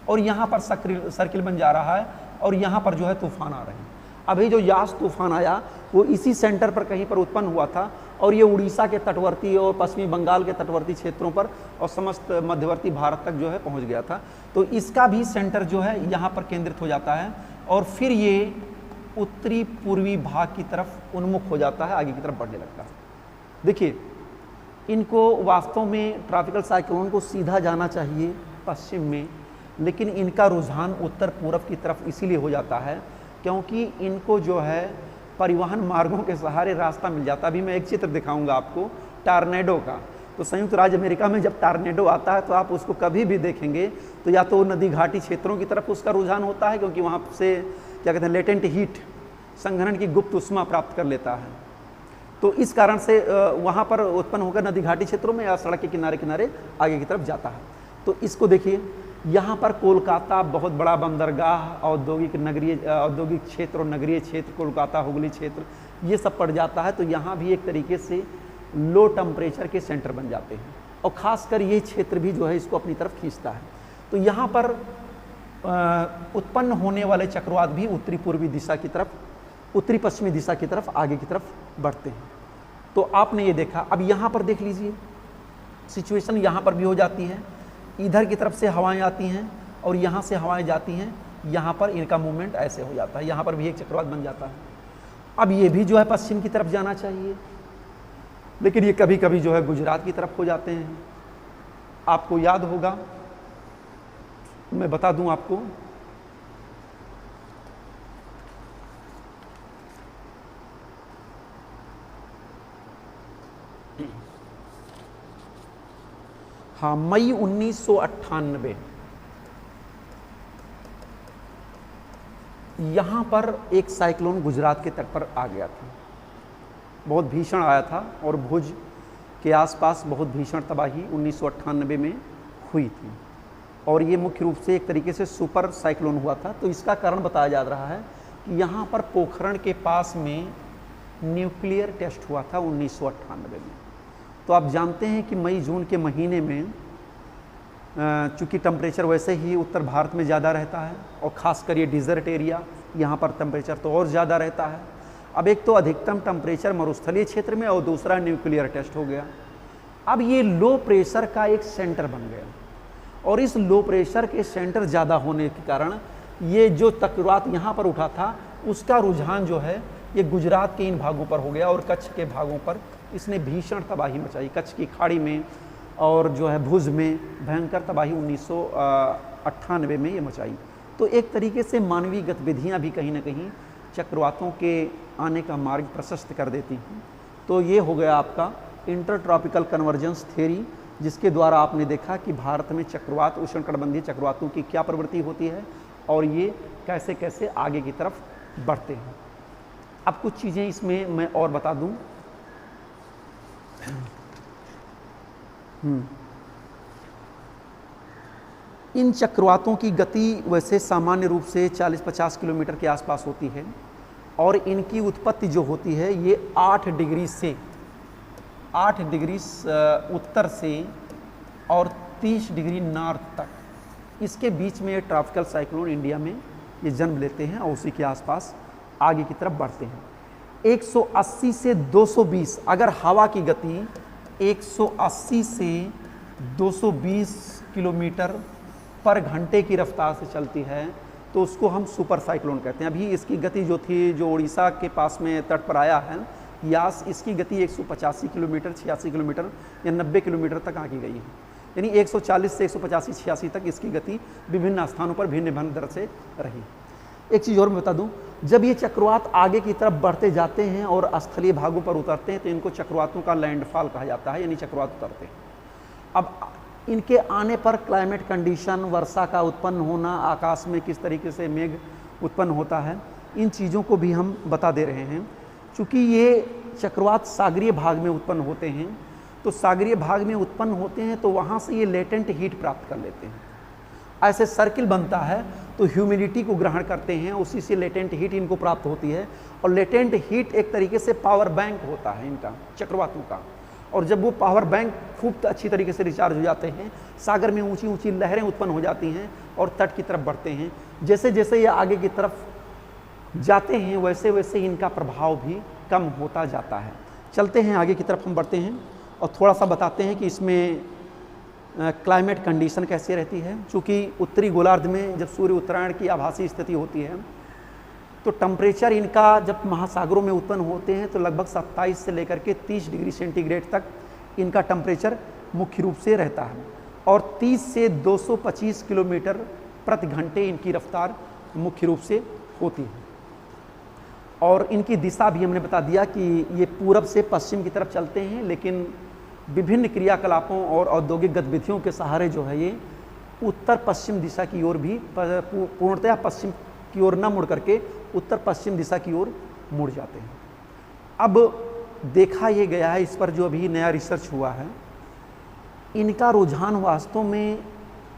और यहाँ पर सर्किल बन जा रहा है और यहाँ पर जो है तूफान आ रहे हैं। अभी जो यास तूफान आया वो इसी सेंटर पर कहीं पर उत्पन्न हुआ था और ये उड़ीसा के तटवर्ती और पश्चिमी बंगाल के तटवर्ती क्षेत्रों पर और समस्त मध्यवर्ती भारत तक जो है पहुंच गया था। तो इसका भी सेंटर जो है यहाँ पर केंद्रित हो जाता है और फिर ये उत्तरी पूर्वी भाग की तरफ उन्मुख हो जाता है, आगे की तरफ बढ़ने लगता है। देखिए, इनको वास्तव में ट्रॉपिकल साइक्लोन को सीधा जाना चाहिए पश्चिम में, लेकिन इनका रुझान उत्तर पूर्व की तरफ इसीलिए हो जाता है क्योंकि इनको जो है परिवहन मार्गों के सहारे रास्ता मिल जाता है। अभी मैं एक चित्र दिखाऊंगा आपको टार्नेडो का। तो संयुक्त राज्य अमेरिका में जब टार्नेडो आता है तो आप उसको कभी भी देखेंगे तो या तो नदी घाटी क्षेत्रों की तरफ उसका रुझान होता है, क्योंकि वहाँ से क्या कहते हैं, लेटेंट हीट, संघनन की गुप्त उष्मा प्राप्त कर लेता है। तो इस कारण से वहाँ पर उत्पन्न होकर नदी घाटी क्षेत्रों में या सड़क के किनारे किनारे आगे की तरफ जाता है। तो इसको देखिए, यहाँ पर कोलकाता बहुत बड़ा बंदरगाह, औद्योगिक क्षेत्र और नगरीय क्षेत्र, कोलकाता हुगली क्षेत्र, ये सब पड़ जाता है। तो यहाँ भी एक तरीके से लो टेम्परेचर के सेंटर बन जाते हैं और ख़ासकर ये क्षेत्र भी जो है इसको अपनी तरफ खींचता है। तो यहाँ पर उत्पन्न होने वाले चक्रवात भी उत्तरी पूर्वी दिशा की तरफ, उत्तरी पश्चिमी दिशा की तरफ आगे की तरफ बढ़ते हैं। तो आपने ये देखा। अब यहाँ पर देख लीजिए सिचुएशन यहाँ पर भी हो जाती है, इधर की तरफ से हवाएं आती हैं और यहाँ से हवाएं जाती हैं, यहाँ पर इनका मूवमेंट ऐसे हो जाता है, यहाँ पर भी एक चक्रवात बन जाता है। अब ये भी जो है पश्चिम की तरफ जाना चाहिए, लेकिन ये कभी कभी जो है गुजरात की तरफ हो जाते हैं। आपको याद होगा, मैं बता दूं आपको, हाँ, मई 1998 यहाँ पर एक साइक्लोन गुजरात के तट पर आ गया था, बहुत भीषण आया था और भुज के आसपास बहुत भीषण तबाही 1998 में हुई थी। और ये मुख्य रूप से एक तरीके से सुपर साइक्लोन हुआ था। तो इसका कारण बताया जा रहा है कि यहाँ पर पोखरण के पास में न्यूक्लियर टेस्ट हुआ था 1998 में। तो आप जानते हैं कि मई जून के महीने में चूँकि टेम्परेचर वैसे ही उत्तर भारत में ज़्यादा रहता है और ख़ासकर ये डिज़र्ट एरिया, यहाँ पर टेम्परेचर तो और ज़्यादा रहता है। अब एक तो अधिकतम टेम्परेचर मरुस्थलीय क्षेत्र में और दूसरा न्यूक्लियर टेस्ट हो गया। अब ये लो प्रेशर का एक सेंटर बन गया और इस लो प्रेशर के सेंटर ज़्यादा होने के कारण ये जो चक्रवात यहाँ पर उठा था उसका रुझान जो है ये गुजरात के इन भागों पर हो गया और कच्छ के भागों पर इसने भीषण तबाही मचाई। कच्छ की खाड़ी में और जो है भुज में भयंकर तबाही 1998 में ये मचाई। तो एक तरीके से मानवीय गतिविधियाँ भी कहीं ना कहीं चक्रवातों के आने का मार्ग प्रशस्त कर देती हैं। तो ये हो गया आपका इंटर ट्रॉपिकल कन्वर्जेंस थ्योरी, जिसके द्वारा आपने देखा कि भारत में चक्रवात, उष्णकटिबंधीय चक्रवातों की क्या प्रवृत्ति होती है और ये कैसे कैसे आगे की तरफ बढ़ते हैं। अब कुछ चीज़ें इसमें मैं और बता दूं। इन चक्रवातों की गति वैसे सामान्य रूप से 40-50 किलोमीटर के आसपास होती है और इनकी उत्पत्ति जो होती है ये 8 डिग्री उत्तर से और 30 डिग्री नॉर्थ तक, इसके बीच में ये ट्रॉपिकल साइक्लोन इंडिया में ये जन्म लेते हैं और उसी के आसपास आगे की तरफ बढ़ते हैं। 180 से 220, अगर हवा की गति 180 से 220 किलोमीटर पर घंटे की रफ्तार से चलती है तो उसको हम सुपर साइक्लोन कहते हैं। अभी इसकी गति जो थी, जो उड़ीसा के पास में तट पर आया है यास, इसकी गति 185 किलोमीटर, 86 किलोमीटर या 90 किलोमीटर तक आगे गई है। यानी 140 से 185-86 तक इसकी गति विभिन्न स्थानों पर भिन्न भिन्न दर से रही। एक चीज़ और मैं बता दूं, जब ये चक्रवात आगे की तरफ बढ़ते जाते हैं और स्थलीय भागों पर उतरते हैं तो इनको चक्रवातों का लैंडफॉल कहा जाता है, यानी चक्रवात उतरते हैं। अब इनके आने पर क्लाइमेट कंडीशन, वर्षा का उत्पन्न होना, आकाश में किस तरीके से मेघ उत्पन्न होता है, इन चीज़ों को भी हम बता दे रहे हैं। चूँकि ये चक्रवात सागरीय भाग में उत्पन्न होते हैं, तो सागरीय भाग में उत्पन्न होते हैं तो वहाँ से ये लेटेंट हीट प्राप्त कर लेते हैं। ऐसे सर्किल बनता है तो ह्यूमिडिटी को ग्रहण करते हैं, उसी से लेटेंट हीट इनको प्राप्त होती है और लेटेंट हीट एक तरीके से पावर बैंक होता है इनका, चक्रवातों का। और जब वो पावर बैंक खूब अच्छी तरीके से रिचार्ज हो जाते हैं, सागर में ऊंची ऊंची लहरें उत्पन्न हो जाती हैं और तट की तरफ बढ़ते हैं। जैसे जैसे ये आगे की तरफ जाते हैं वैसे वैसे इनका प्रभाव भी कम होता जाता है। चलते हैं आगे की तरफ, हम बढ़ते हैं और थोड़ा सा बताते हैं कि इसमें क्लाइमेट कंडीशन कैसे रहती है। चूँकि उत्तरी गोलार्ध में जब सूर्य उत्तरायण की आभासी स्थिति होती है तो टेम्परेचर इनका जब महासागरों में उत्पन्न होते हैं तो लगभग 27 से लेकर के 30 डिग्री सेंटीग्रेड तक इनका टेम्परेचर मुख्य रूप से रहता है और 30 से 225 किलोमीटर प्रति घंटे इनकी रफ्तार मुख्य रूप से होती है। और इनकी दिशा भी हमने बता दिया कि ये पूरब से पश्चिम की तरफ चलते हैं, लेकिन विभिन्न क्रियाकलापों और औद्योगिक गतिविधियों के सहारे जो है ये उत्तर पश्चिम दिशा की ओर भी पूर्णतया पश्चिम की ओर न मुड़ करके उत्तर पश्चिम दिशा की ओर मुड़ जाते हैं। अब देखा ये गया है, इस पर जो अभी नया रिसर्च हुआ है, इनका रुझान वास्तव में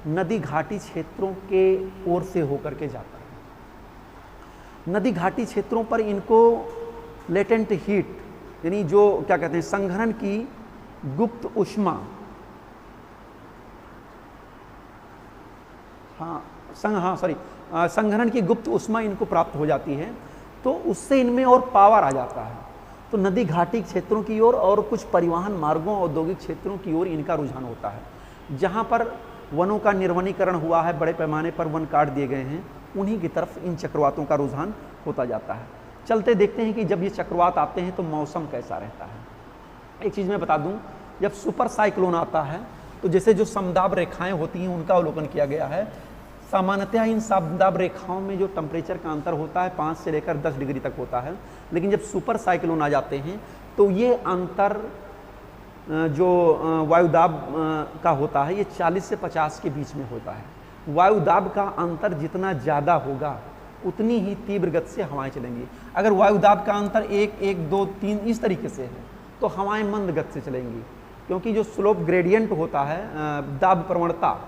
नदी घाटी क्षेत्रों के ओर से होकर के जाता है। नदी घाटी क्षेत्रों पर इनको लेटेंट हीट, यानी जो क्या कहते हैं, संघनन की गुप्त ऊष्मा, संघनन की गुप्त ऊष्मा इनको प्राप्त हो जाती है, तो उससे इनमें और पावर आ जाता है। तो नदी घाटी क्षेत्रों की ओर और कुछ परिवहन मार्गों, औद्योगिक क्षेत्रों की ओर इनका रुझान होता है। जहाँ पर वनों का निर्वनीकरण हुआ है, बड़े पैमाने पर वन काट दिए गए हैं, उन्हीं की तरफ इन चक्रवातों का रुझान होता जाता है। चलते देखते हैं कि जब ये चक्रवात आते हैं तो मौसम कैसा रहता है। एक चीज़ मैं बता दूं, जब सुपर साइक्लोन आता है तो जैसे जो समदाब रेखाएं होती हैं उनका अवलोकन किया गया है। सामान्यतः इन समदाब रेखाओं में जो टेम्परेचर का अंतर होता है 5 से लेकर 10 डिग्री तक होता है, लेकिन जब सुपर साइक्लोन आ जाते हैं तो ये अंतर जो वायुदाब का होता है ये 40 से 50 के बीच में होता है। वायुदाब का अंतर जितना ज़्यादा होगा उतनी ही तीव्र गति से हवाएं चलेंगी। अगर वायुदाब का अंतर 1, 1, 2, 3 इस तरीके से है तो हवाएं मंद गति से चलेंगी, क्योंकि जो स्लोप ग्रेडियंट होता है दाब प्रवणता,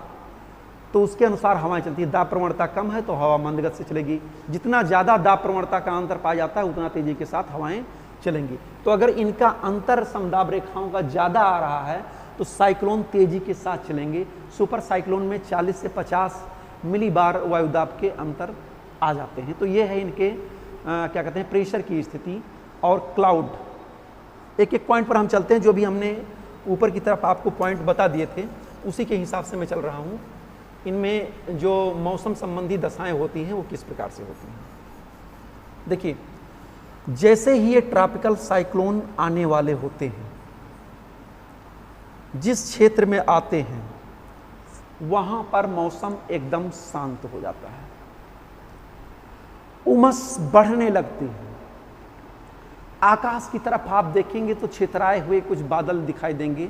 तो उसके अनुसार हवाएं चलती है। दाब प्रवणता कम है तो हवा मंद गति से चलेगी। जितना ज़्यादा दाब प्रवणता का अंतर पाया जाता है उतना तेजी के साथ हवाएं चलेंगी। तो अगर इनका अंतर समदाब रेखाओं का ज़्यादा आ रहा है तो साइक्लोन तेजी के साथ चलेंगे। सुपर साइक्लोन में 40 से 50 मिलीबार वायुदाब के अंतर आ जाते हैं। तो ये है इनके क्या कहते हैं, प्रेशर की स्थिति और क्लाउड। एक एक पॉइंट पर हम चलते हैं। जो भी हमने ऊपर की तरफ आपको पॉइंट बता दिए थे उसी के हिसाब से मैं चल रहा हूँ। इनमें जो मौसम संबंधी दशाएं होती हैं वो किस प्रकार से होती हैं। देखिए, जैसे ही ये ट्रॉपिकल साइक्लोन आने वाले होते हैं, जिस क्षेत्र में आते हैं वहां पर मौसम एकदम शांत हो जाता है, उमस बढ़ने लगती है। आकाश की तरफ आप देखेंगे तो छितराए हुए कुछ बादल दिखाई देंगे,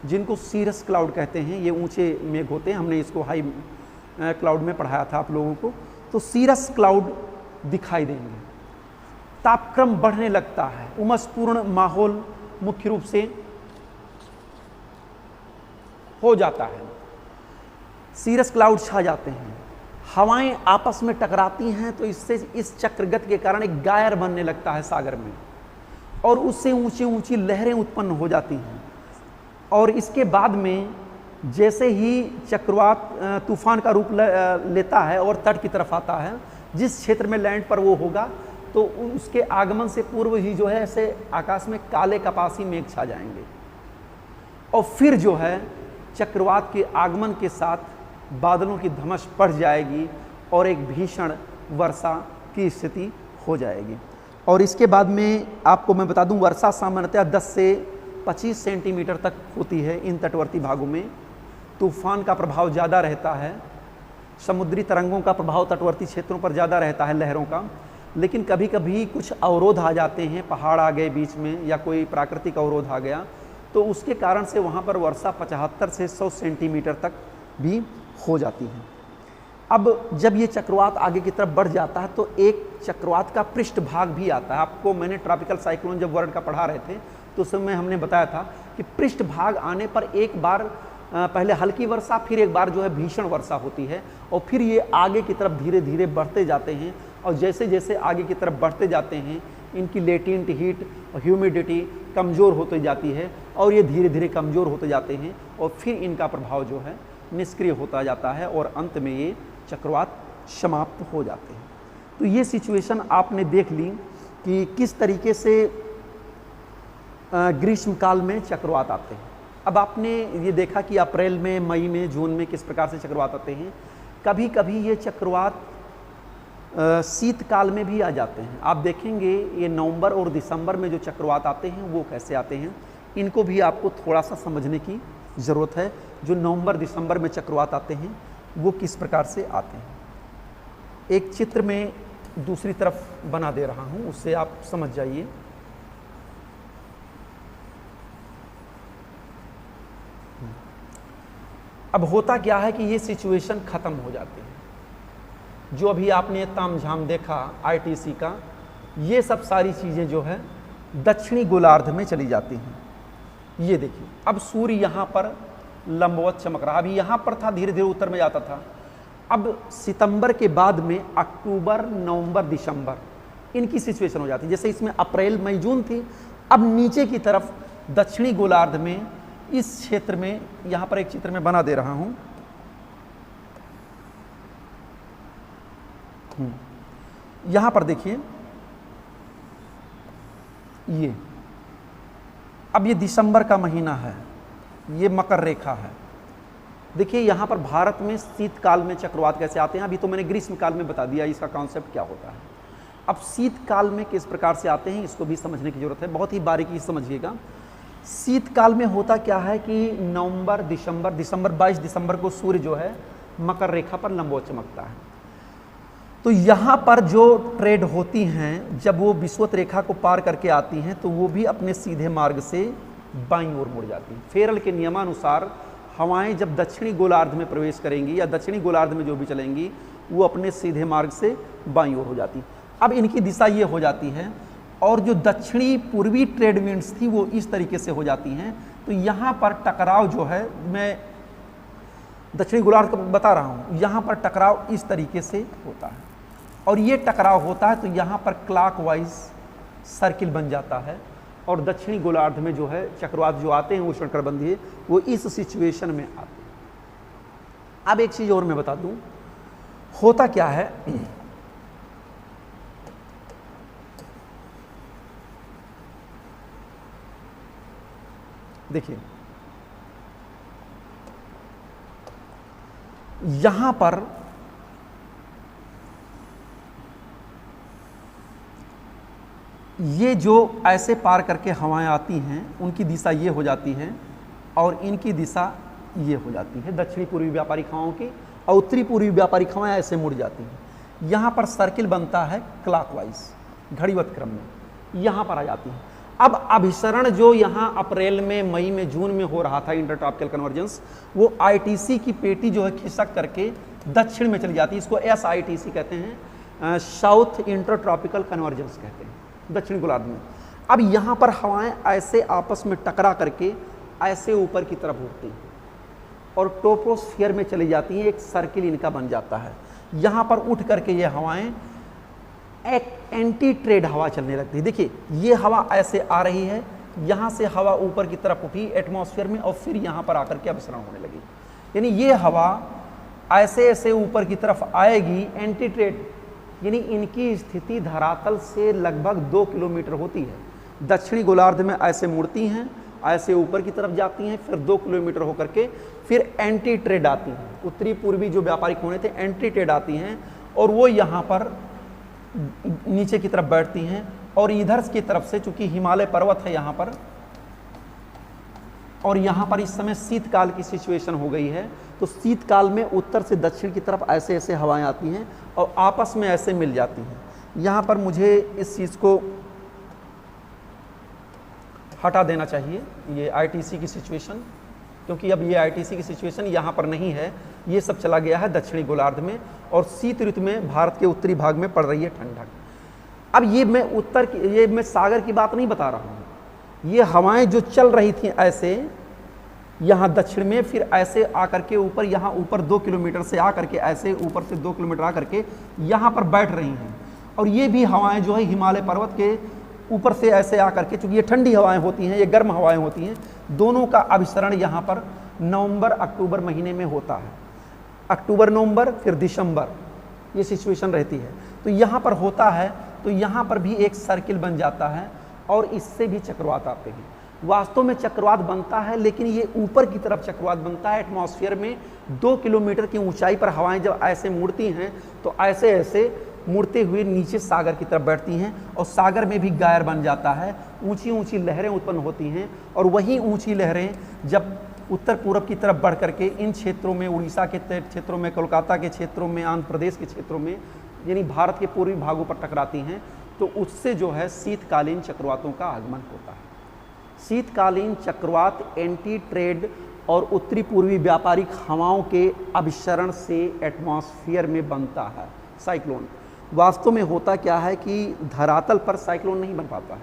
जिनको सीरस क्लाउड कहते हैं। ये ऊंचे मेघ होते हैं, हमने इसको हाई क्लाउड में पढ़ाया था आप लोगों को। तो सीरस क्लाउड दिखाई देंगे, तापक्रम बढ़ने लगता है, उमसपूर्ण माहौल मुख्य रूप से हो जाता है, सीरस क्लाउड छा जाते हैं, हवाएं आपस में टकराती हैं, तो इससे इस चक्रगति के कारण एक गायर बनने लगता है सागर में, और उससे ऊंची ऊंची लहरें उत्पन्न हो जाती हैं। और इसके बाद में जैसे ही चक्रवात तूफान का रूप लेता है और तट की तरफ आता है, जिस क्षेत्र में लैंड पर वो होगा, तो उसके आगमन से पूर्व ही जो है ऐसे आकाश में काले कपासी मेघ छा जाएंगे, और फिर जो है चक्रवात के आगमन के साथ बादलों की धमश बढ़ जाएगी और एक भीषण वर्षा की स्थिति हो जाएगी। और इसके बाद में आपको मैं बता दूं, वर्षा सामान्यतः 10 से 25 सेंटीमीटर तक होती है इन तटवर्ती भागों में। तूफान का प्रभाव ज़्यादा रहता है, समुद्री तरंगों का प्रभाव तटवर्ती क्षेत्रों पर ज़्यादा रहता है, लहरों का। लेकिन कभी कभी कुछ अवरोध आ जाते हैं, पहाड़ आ गए बीच में या कोई प्राकृतिक अवरोध आ गया, तो उसके कारण से वहाँ पर वर्षा 75 से 100 सेंटीमीटर तक भी हो जाती है। अब जब ये चक्रवात आगे की तरफ बढ़ जाता है तो एक चक्रवात का पृष्ठभाग भी आता है। आपको मैंने ट्रॉपिकल साइक्लोन जब वर्ड का पढ़ा रहे थे तो उस समय हमने बताया था कि पृष्ठभाग आने पर एक बार पहले हल्की वर्षा, फिर एक बार जो है भीषण वर्षा होती है, और फिर ये आगे की तरफ धीरे धीरे बढ़ते जाते हैं। और जैसे जैसे आगे की तरफ बढ़ते जाते हैं इनकी लेटेंट हीट और ह्यूमिडिटी कमज़ोर होती जाती है, और ये धीरे धीरे कमज़ोर होते जाते हैं, और फिर इनका प्रभाव जो है निष्क्रिय होता जाता है, और अंत में ये चक्रवात समाप्त हो जाते हैं। तो ये सिचुएशन आपने देख ली कि किस तरीके से ग्रीष्मकाल में चक्रवात आते हैं। अब आपने ये देखा कि अप्रैल में, मई में, जून में किस प्रकार से चक्रवात आते हैं। कभी कभी ये चक्रवात शीतकाल में भी आ जाते हैं। आप देखेंगे ये नवंबर और दिसंबर में जो चक्रवात आते हैं वो कैसे आते हैं, इनको भी आपको थोड़ा सा समझने की ज़रूरत है। जो नवंबर दिसंबर में चक्रवात आते हैं वो किस प्रकार से आते हैं, एक चित्र में दूसरी तरफ बना दे रहा हूँ, उससे आप समझ जाइए। अब होता क्या है कि ये सिचुएशन ख़त्म हो जाती है। जो अभी आपने तामझाम देखा आईटीसी का, ये सब सारी चीज़ें जो है दक्षिणी गोलार्ध में चली जाती हैं। ये देखिए, अब सूर्य यहाँ पर लंबवत चमक रहा। अभी यहाँ पर था, धीरे धीरे उत्तर में जाता था। अब सितंबर के बाद में अक्टूबर, नवंबर, दिसंबर इनकी सिचुएशन हो जाती है। जैसे इसमें अप्रैल, मई, जून थी, अब नीचे की तरफ दक्षिणी गोलार्ध में इस क्षेत्र में, यहाँ पर एक चित्र में बना दे रहा हूं, यहाँ पर देखिए ये, अब ये दिसंबर का महीना है, ये मकर रेखा है। देखिए यहाँ पर भारत में शीतकाल में चक्रवात कैसे आते हैं। अभी तो मैंने ग्रीष्म काल में बता दिया इसका कॉन्सेप्ट क्या होता है। अब शीतकाल में किस प्रकार से आते हैं इसको भी समझने की जरूरत है, बहुत ही बारीकी से समझिएगा। शीतकाल में होता क्या है कि नवंबर, दिसंबर 22 दिसंबर को सूर्य जो है मकर रेखा पर लंबवत चमकता है। तो यहाँ पर जो ट्रेड होती हैं, जब वो विषुवत रेखा को पार करके आती हैं तो वो भी अपने सीधे मार्ग से बाईं ओर मुड़ जाती हैं। फेरल के नियमानुसार हवाएं जब दक्षिणी गोलार्ध में प्रवेश करेंगी या दक्षिणी गोलार्ध में जो भी चलेंगी वो अपने सीधे मार्ग से बाईं ओर हो जाती। अब इनकी दिशा ये हो जाती है, और जो दक्षिणी पूर्वी ट्रेड विंड्स थी वो इस तरीके से हो जाती हैं। तो यहाँ पर टकराव जो है, मैं दक्षिणी गोलार्ध का बता रहा हूँ, यहाँ पर टकराव इस तरीके से होता है, और ये टकराव होता है तो यहाँ पर क्लॉकवाइज सर्किल बन जाता है, और दक्षिणी गोलार्ध में जो है चक्रवात जो आते हैं उष्णकटिबंधीय वो इस सिचुएशन में आते हैं। अब एक चीज और मैं बता दूं, होता क्या है, देखिए यहां पर ये जो ऐसे पार करके हवाएं आती हैं उनकी दिशा ये हो जाती है, और इनकी दिशा ये हो जाती है दक्षिणी पूर्वी व्यापारिक हवाओं की, और उत्तरी पूर्वी व्यापारिक हवाएं ऐसे मुड़ जाती हैं। यहाँ पर सर्किल बनता है क्लॉकवाइज घड़ीवत क्रम में, यहाँ पर आ जाती है। अब अभिसरण जो यहाँ अप्रैल में, मई में, जून में हो रहा था इंटरट्रॉपिकल कन्वर्जेंस, वो आईटीसी की पेटी जो है खिसक करके दक्षिण में चली जाती है। इसको SITC कहते हैं, साउथ इंटरट्रॉपिकल कन्वर्जेंस कहते हैं, दक्षिण गोलार्ध में। अब यहाँ पर हवाएं ऐसे आपस में टकरा करके ऐसे ऊपर की तरफ उठती हैं और ट्रोपोस्फियर में चली जाती हैं, एक सर्किल इनका बन जाता है। यहाँ पर उठ करके ये हवाएं एक एंटी ट्रेड हवा चलने लगती है। देखिए ये हवा ऐसे आ रही है, यहाँ से हवा ऊपर की तरफ उठी एटमॉस्फेयर में और फिर यहाँ पर आकर के अभिसरण होने लगी। यानी ये हवा ऐसे ऐसे ऊपर की तरफ आएगी एंटी ट्रेड, यानी इनकी स्थिति धरातल से लगभग 2 किलोमीटर होती है। दक्षिणी गोलार्ध में ऐसे मुड़ती हैं, ऐसे ऊपर की तरफ जाती हैं, फिर 2 किलोमीटर होकर के फिर एंटी ट्रेड आती हैं। उत्तरी पूर्वी जो व्यापारिक होने थे एंटी ट्रेड आती हैं और वो यहाँ पर नीचे की तरफ बैठती हैं, और इधर की तरफ से चूंकि हिमालय पर्वत है यहाँ पर, और यहाँ पर इस समय शीतकाल की सिचुएशन हो गई है, तो शीतकाल में उत्तर से दक्षिण की तरफ ऐसे ऐसे हवाएं आती हैं और आपस में ऐसे मिल जाती हैं। यहाँ पर मुझे इस चीज़ को हटा देना चाहिए, ये ITC की सिचुएशन, क्योंकि अब ये ITC की सिचुएशन यहाँ पर नहीं है, ये सब चला गया है दक्षिणी गोलार्ध में, और शीत ऋतु में भारत के उत्तरी भाग में पड़ रही है ठंडक। अब ये मैं सागर की बात नहीं बता रहा हूँ, ये हवाएं जो चल रही थी ऐसे यहाँ दक्षिण में, फिर ऐसे आकर के ऊपर, यहाँ ऊपर 2 किलोमीटर से आकर के ऐसे ऊपर से 2 किलोमीटर आकर के यहाँ पर बैठ रही हैं, और ये भी हवाएं जो है हिमालय पर्वत के ऊपर से ऐसे आकर के, चूंकि ये ठंडी हवाएं होती हैं, ये गर्म हवाएं होती हैं, दोनों का अभिसरण यहाँ पर नवंबर अक्टूबर महीने में होता है। अक्टूबर नवंबर फिर दिसंबर ये सिचुएशन रहती है। तो यहाँ पर होता है, तो यहाँ पर भी एक सर्किल बन जाता है और इससे भी चक्रवात आते हैं। वास्तव में चक्रवात बनता है, लेकिन ये ऊपर की तरफ चक्रवात बनता है एटमॉस्फेयर में। 2 किलोमीटर की ऊंचाई पर हवाएं जब ऐसे मुड़ती हैं तो ऐसे ऐसे मुड़ते हुए नीचे सागर की तरफ बैठती हैं, और सागर में भी गायर बन जाता है, ऊंची ऊंची लहरें उत्पन्न होती हैं, और वही ऊंची लहरें जब उत्तर पूरब की तरफ बढ़ करके इन क्षेत्रों में, उड़ीसा के क्षेत्रों में, कोलकाता के क्षेत्रों में, आंध्र प्रदेश के क्षेत्रों में, यानी भारत के पूर्वी भागों पर टकराती हैं, तो उससे जो है शीतकालीन चक्रवातों का आगमन होता है। शीतकालीन चक्रवात एंटी ट्रेड और उत्तरी पूर्वी व्यापारिक हवाओं के अभिसरण से एटमॉस्फेयर में बनता है साइक्लोन। वास्तव में होता क्या है कि धरातल पर साइक्लोन नहीं बन पाता है,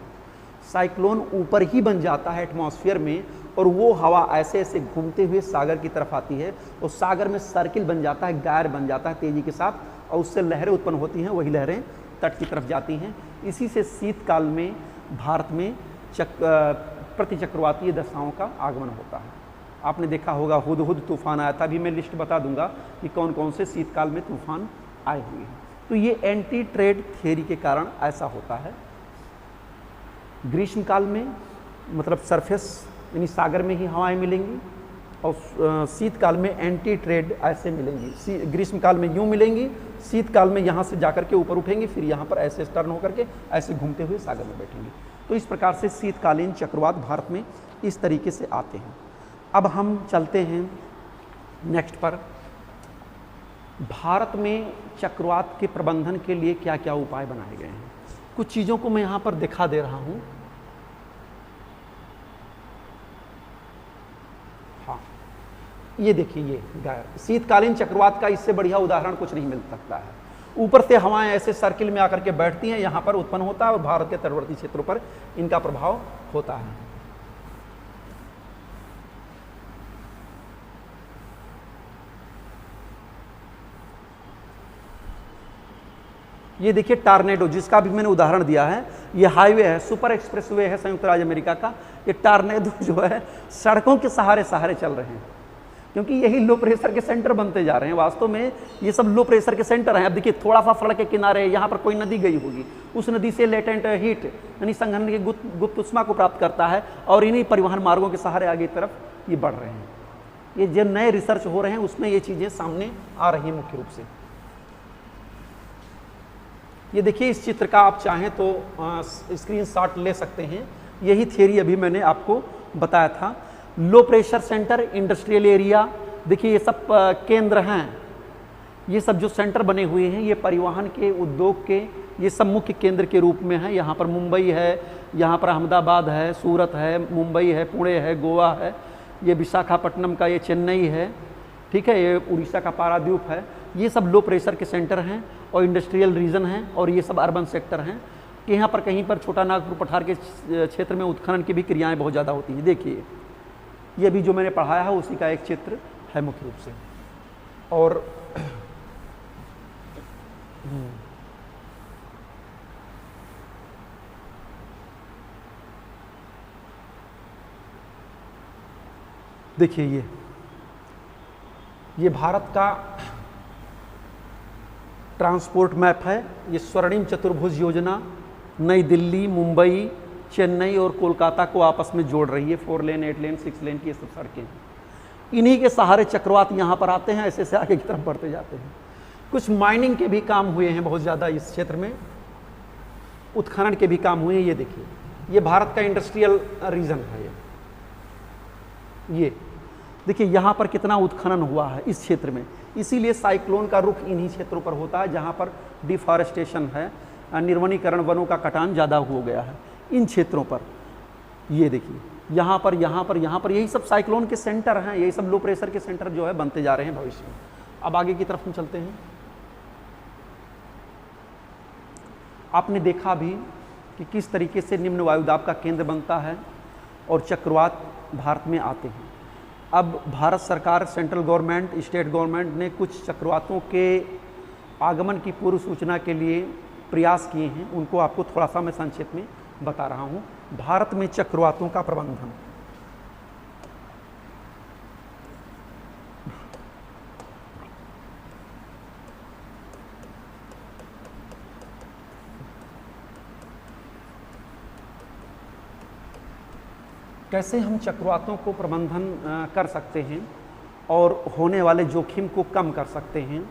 साइक्लोन ऊपर ही बन जाता है एटमॉस्फेयर में, और वो हवा ऐसे ऐसे घूमते हुए सागर की तरफ आती है और सागर में सर्किल बन जाता है, गायर बन जाता है तेजी के साथ, और उससे लहरें उत्पन्न होती हैं, वही लहरें तट की तरफ जाती हैं। इसी से शीतकाल में भारत में प्रतिचक्रवातीय दशाओं का आगमन होता है। आपने देखा होगा हुदहुद तूफान आया था, अभी मैं लिस्ट बता दूंगा कि कौन कौन से शीतकाल में तूफान आए हुए हैं। तो ये एंटी ट्रेड थियरी के कारण ऐसा होता है। ग्रीष्मकाल में मतलब सरफेस यानी सागर में ही हवाएं मिलेंगी, और शीतकाल में एंटी ट्रेड ऐसे मिलेंगी। ग्रीष्मकाल में यूँ मिलेंगी, शीतकाल में यहाँ से जाकर के ऊपर उठेंगी, फिर यहाँ पर ऐसे टर्न होकर के ऐसे घूमते हुए सागर में बैठेंगी। तो इस प्रकार से शीतकालीन चक्रवात भारत में इस तरीके से आते हैं। अब हम चलते हैं नेक्स्ट पर। भारत में चक्रवात के प्रबंधन के लिए क्या क्या उपाय बनाए गए हैं। कुछ चीज़ों को मैं यहाँ पर दिखा दे रहा हूँ। हाँ, ये देखिए, ये गायर शीतकालीन चक्रवात का इससे बढ़िया उदाहरण कुछ नहीं मिल सकता है। ऊपर से हवाएं ऐसे सर्किल में आकर के बैठती हैं, यहाँ पर उत्पन्न होता है और भारत के तटवर्ती क्षेत्रों पर इनका प्रभाव होता है। ये देखिए टार्नेडो, जिसका भी मैंने उदाहरण दिया है, ये हाईवे है, सुपर एक्सप्रेसवे है संयुक्त राज्य अमेरिका का। ये टार्नेडो जो है सड़कों के सहारे सहारे चल रहे हैं, क्योंकि यही लो प्रेशर के सेंटर बनते जा रहे हैं। वास्तव में ये सब लो प्रेशर के सेंटर हैं। अब देखिए थोड़ा सा सड़क के किनारे यहाँ पर कोई नदी गई होगी, उस नदी से लेटेंट हीट यानी संघनन की गुप्त उष्मा को प्राप्त करता है, और इन्हीं परिवहन मार्गों के सहारे आगे की तरफ ये बढ़ रहे हैं। ये जो नए रिसर्च हो रहे हैं उसमें ये चीज़ें सामने आ रही हैं मुख्य रूप से। ये देखिए, इस चित्र का आप चाहें तो स्क्रीनशॉट ले सकते हैं। यही थियरी अभी मैंने आपको बताया था। Low pressure centre, industrial area, देखिए ये सब केंद्र हैं। ये सब जो सेंटर बने हुए हैं ये परिवहन के, उद्योग के, ये सब मुख्य केंद्र के रूप में है। यहाँ पर मुंबई है, यहाँ पर अहमदाबाद है, सूरत है, मुंबई है, पुणे है, गोवा है, ये विशाखापट्टनम का, ये चेन्नई है, ठीक है, ये उड़ीसा का पारादीप है। ये सब लो प्रेशर के सेंटर हैं और इंडस्ट्रियल रीजन हैं, और ये सब अर्बन सेक्टर हैं कि यहाँ पर कहीं पर छोटा नागपुर पठार के क्षेत्र में उत्खनन की भी क्रियाएं बहुत ज़्यादा होती हैं। देखिए ये भी जो मैंने पढ़ाया है उसी का एक चित्र है मुख्य रूप से। और देखिए ये भारत का ट्रांसपोर्ट मैप है। ये स्वर्णिम चतुर्भुज योजना नई दिल्ली, मुंबई, चेन्नई और कोलकाता को आपस में जोड़ रही है। 4 लेन, 8 लेन, 6 लेन की ये सब सड़कें। इन्हीं के सहारे चक्रवात यहाँ पर आते हैं, ऐसे से आगे की तरफ बढ़ते जाते हैं। कुछ माइनिंग के भी काम हुए हैं बहुत ज़्यादा इस क्षेत्र में, उत्खनन के भी काम हुए हैं। ये देखिए, ये भारत का इंडस्ट्रियल रीजन है। ये देखिए यहाँ पर कितना उत्खनन हुआ है इस क्षेत्र में। इसीलिए साइक्लोन का रुख इन्हीं क्षेत्रों पर होता है जहाँ पर डिफॉरेस्टेशन है, निर्वनीकरण, वनों का कटान ज़्यादा हो गया है इन क्षेत्रों पर। ये देखिए यहाँ पर, यहाँ पर, यहाँ पर, यही सब साइक्लोन के सेंटर हैं, यही सब लो प्रेशर के सेंटर जो है बनते जा रहे हैं भविष्य में। अब आगे की तरफ हम चलते हैं। आपने देखा भी कि किस तरीके से निम्न वायुदाब का केंद्र बनता है और चक्रवात भारत में आते हैं। अब भारत सरकार, सेंट्रल गवर्नमेंट, स्टेट गवर्नमेंट ने कुछ चक्रवातों के आगमन की पूर्व सूचना के लिए प्रयास किए हैं, उनको आपको थोड़ा सा मैं संक्षेप में बता रहा हूँ। भारत में चक्रवातों का प्रबंधन, कैसे हम चक्रवातों को प्रबंधन कर सकते हैं और होने वाले जोखिम को कम कर सकते हैं,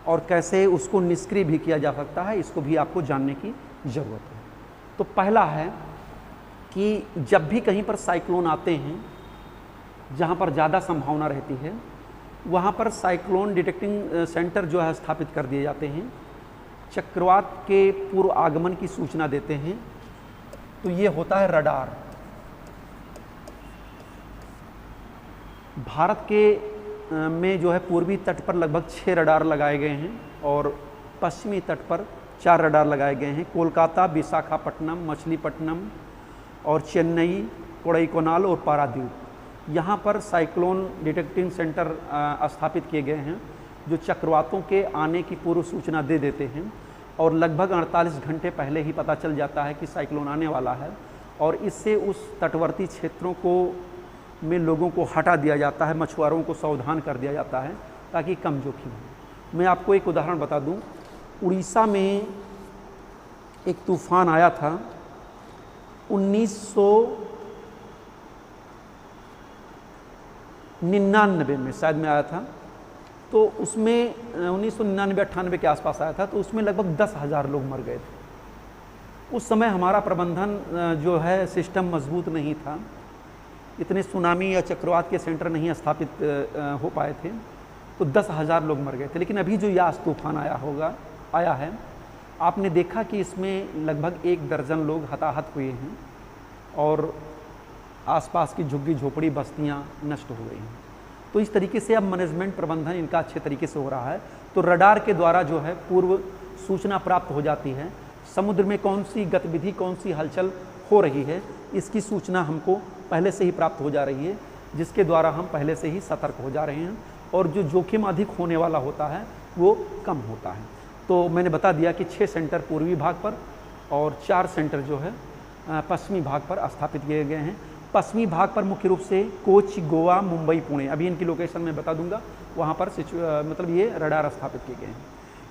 और कैसे उसको निष्क्रिय भी किया जा सकता है, इसको भी आपको जानने की ज़रूरत है। तो पहला है कि जब भी कहीं पर साइक्लोन आते हैं जहाँ पर ज़्यादा संभावना रहती है, वहाँ पर साइक्लोन डिटेक्टिंग सेंटर जो है स्थापित कर दिए जाते हैं, चक्रवात के पूर्व आगमन की सूचना देते हैं। तो ये होता है रडार। भारत के में जो है पूर्वी तट पर लगभग 6 रडार लगाए गए हैं और पश्चिमी तट पर 4 रडार लगाए गए हैं। कोलकाता, विशाखापट्टनम, मछलीपट्टनम और चेन्नई, कोडाईकनाल और पारादीप, यहाँ पर साइक्लोन डिटेक्टिंग सेंटर स्थापित किए गए हैं जो चक्रवातों के आने की पूर्व सूचना दे देते हैं और लगभग 48 घंटे पहले ही पता चल जाता है कि साइक्लोन आने वाला है और इससे उस तटवर्ती क्षेत्रों को में लोगों को हटा दिया जाता है, मछुआरों को सावधान कर दिया जाता है ताकि कम जोखिम हो। मैं आपको एक उदाहरण बता दूं, उड़ीसा में एक तूफान आया था 1999 में शायद में आया था, तो उसमें 1999-98 के आसपास आया था, तो उसमें लगभग 10,000 लोग मर गए थे। उस समय हमारा प्रबंधन जो है सिस्टम मजबूत नहीं था, इतने सुनामी या चक्रवात के सेंटर नहीं स्थापित हो पाए थे, तो 10,000 लोग मर गए थे। लेकिन अभी जो यास तूफान आया है, आपने देखा कि इसमें लगभग 1 दर्जन लोग हताहत हुए हैं और आसपास की झुग्गी झोपड़ी बस्तियां नष्ट हो गई हैं। तो इस तरीके से अब मैनेजमेंट प्रबंधन इनका अच्छे तरीके से हो रहा है। तो रडार के द्वारा जो है पूर्व सूचना प्राप्त हो जाती है, समुद्र में कौन सी गतिविधि, कौन सी हलचल हो रही है, इसकी सूचना हमको पहले से ही प्राप्त हो जा रही है, जिसके द्वारा हम पहले से ही सतर्क हो जा रहे हैं और जो जोखिम अधिक होने वाला होता है वो कम होता है। तो मैंने बता दिया कि 6 सेंटर पूर्वी भाग पर और 4 सेंटर जो है पश्चिमी भाग पर स्थापित किए गए हैं। पश्चिमी भाग पर मुख्य रूप से कोच्चि, गोवा, मुंबई, पुणे, अभी इनकी लोकेशन मैं बता दूंगा, वहाँ पर मतलब ये रडार स्थापित किए गए हैं।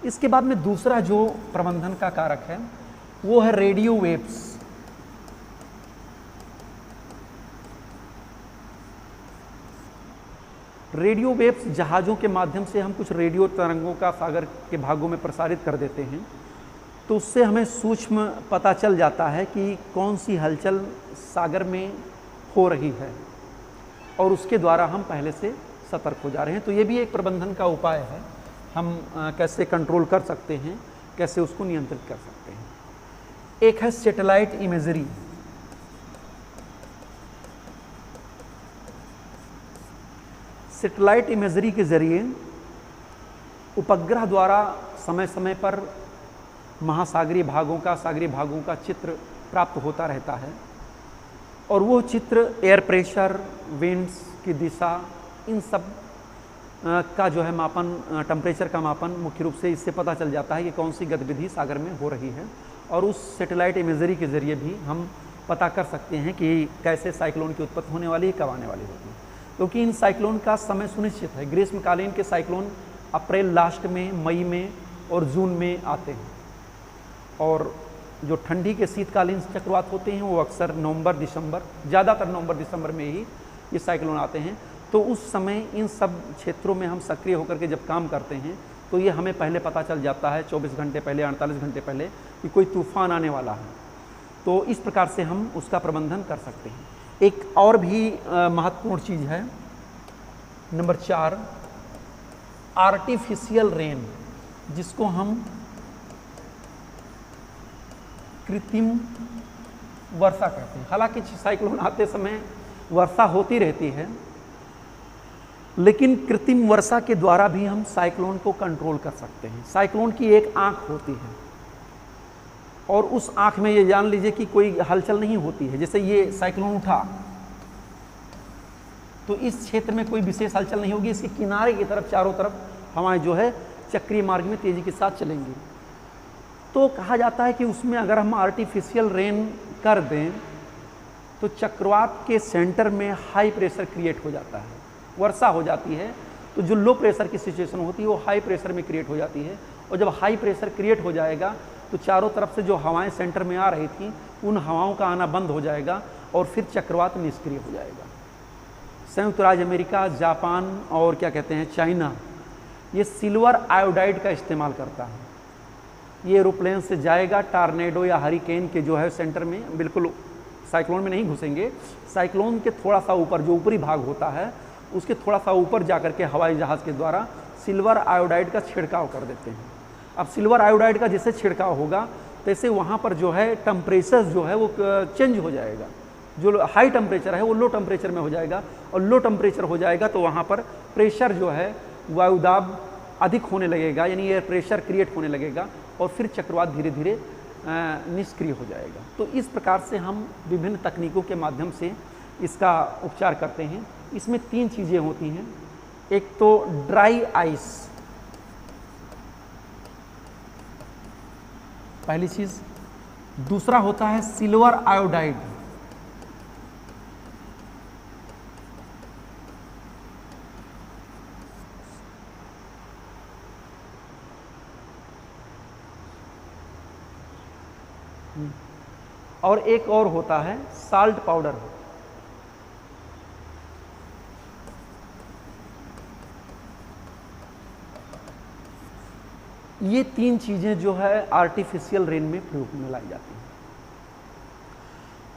इसके बाद में दूसरा जो प्रबंधन का कारक है वो है रेडियो वेव्स। रेडियो वेव्स जहाज़ों के माध्यम से हम कुछ रेडियो तरंगों का सागर के भागों में प्रसारित कर देते हैं, तो उससे हमें सूक्ष्म पता चल जाता है कि कौन सी हलचल सागर में हो रही है और उसके द्वारा हम पहले से सतर्क हो जा रहे हैं। तो ये भी एक प्रबंधन का उपाय है, हम कैसे कंट्रोल कर सकते हैं, कैसे उसको नियंत्रित कर सकते हैं। एक है सैटेलाइट इमेजरी। सैटेलाइट इमेजरी के जरिए उपग्रह द्वारा समय समय पर महासागरीय भागों का, सागरीय भागों का चित्र प्राप्त होता रहता है और वो चित्र एयर प्रेशर, विंड्स की दिशा, इन सब का जो है मापन, टेम्परेचर का मापन मुख्य रूप से इससे पता चल जाता है कि कौन सी गतिविधि सागर में हो रही है और उस सैटेलाइट इमेजरी के जरिए भी हम पता कर सकते हैं कि कैसे साइक्लोन की उत्पत्ति होने वाली है, कब आने वाली होती है। क्योंकि इन साइक्लोन का समय सुनिश्चित है। ग्रीष्मकालीन के साइक्लोन अप्रैल लास्ट में, मई में और जून में आते हैं और जो ठंडी के शीतकालीन चक्रवात होते हैं वो अक्सर नवंबर, दिसंबर, ज़्यादातर नवंबर, दिसंबर में ही ये साइक्लोन आते हैं। तो उस समय इन सब क्षेत्रों में हम सक्रिय होकर के जब काम करते हैं तो ये हमें पहले पता चल जाता है 24 घंटे पहले, 48 घंटे पहले कि कोई तूफान आने वाला है। तो इस प्रकार से हम उसका प्रबंधन कर सकते हैं। एक और भी महत्वपूर्ण चीज़ है, नंबर 4, आर्टिफिशियल रेन, जिसको हम कृत्रिम वर्षा कहते हैं। हालांकि साइक्लोन आते समय वर्षा होती रहती है, लेकिन कृत्रिम वर्षा के द्वारा भी हम साइक्लोन को कंट्रोल कर सकते हैं। साइक्लोन की एक आंख होती है और उस आंख में ये जान लीजिए कि कोई हलचल नहीं होती है। जैसे ये साइक्लोन उठा तो इस क्षेत्र में कोई विशेष हलचल नहीं होगी, इसके किनारे की तरफ चारों तरफ हवाएं जो है चक्रीय मार्ग में तेजी के साथ चलेंगी। तो कहा जाता है कि उसमें अगर हम आर्टिफिशियल रेन कर दें तो चक्रवात के सेंटर में हाई प्रेशर क्रिएट हो जाता है, वर्षा हो जाती है। तो जो लो प्रेशर की सिचुएशन होती है वो हाई प्रेशर में क्रिएट हो जाती है और जब हाई प्रेशर क्रिएट हो जाएगा तो चारों तरफ से जो हवाएं सेंटर में आ रही थी उन हवाओं का आना बंद हो जाएगा और फिर चक्रवात निष्क्रिय हो जाएगा। संयुक्त राज्य अमेरिका, जापान और क्या कहते हैं चाइना, ये सिल्वर आयोडाइड का इस्तेमाल करता है। ये एरोप्लेन से जाएगा, टार्नेडो या हरिकेन के जो है सेंटर में, बिल्कुल साइक्लोन में नहीं घुसेंगे, साइक्लोन के थोड़ा सा ऊपर जो ऊपरी भाग होता है उसके थोड़ा सा ऊपर जाकर के हवाई जहाज़ के द्वारा सिल्वर आयोडाइड का छिड़काव कर देते हैं। अब सिल्वर आयोडाइड का जैसे छिड़काव होगा तैसे वहाँ पर जो है टेम्परेचर जो है वो चेंज हो जाएगा। जो हाई टेम्परेचर है वो लो टेम्परेचर में हो जाएगा और लो टेम्परेचर हो जाएगा तो वहाँ पर प्रेशर जो है, वायुदाब अधिक होने लगेगा, यानी एयर प्रेशर क्रिएट होने लगेगा और फिर चक्रवात धीरे धीरे निष्क्रिय हो जाएगा। तो इस प्रकार से हम विभिन्न तकनीकों के माध्यम से इसका उपचार करते हैं। इसमें 3 चीज़ें होती हैं। एक तो ड्राई आइस, पहली चीज़। दूसरा होता है सिल्वर आयोडाइड, और एक और होता है साल्ट पाउडर। ये 3 चीज़ें जो है आर्टिफिशियल रेन में प्रयोग में लाई जाती हैं,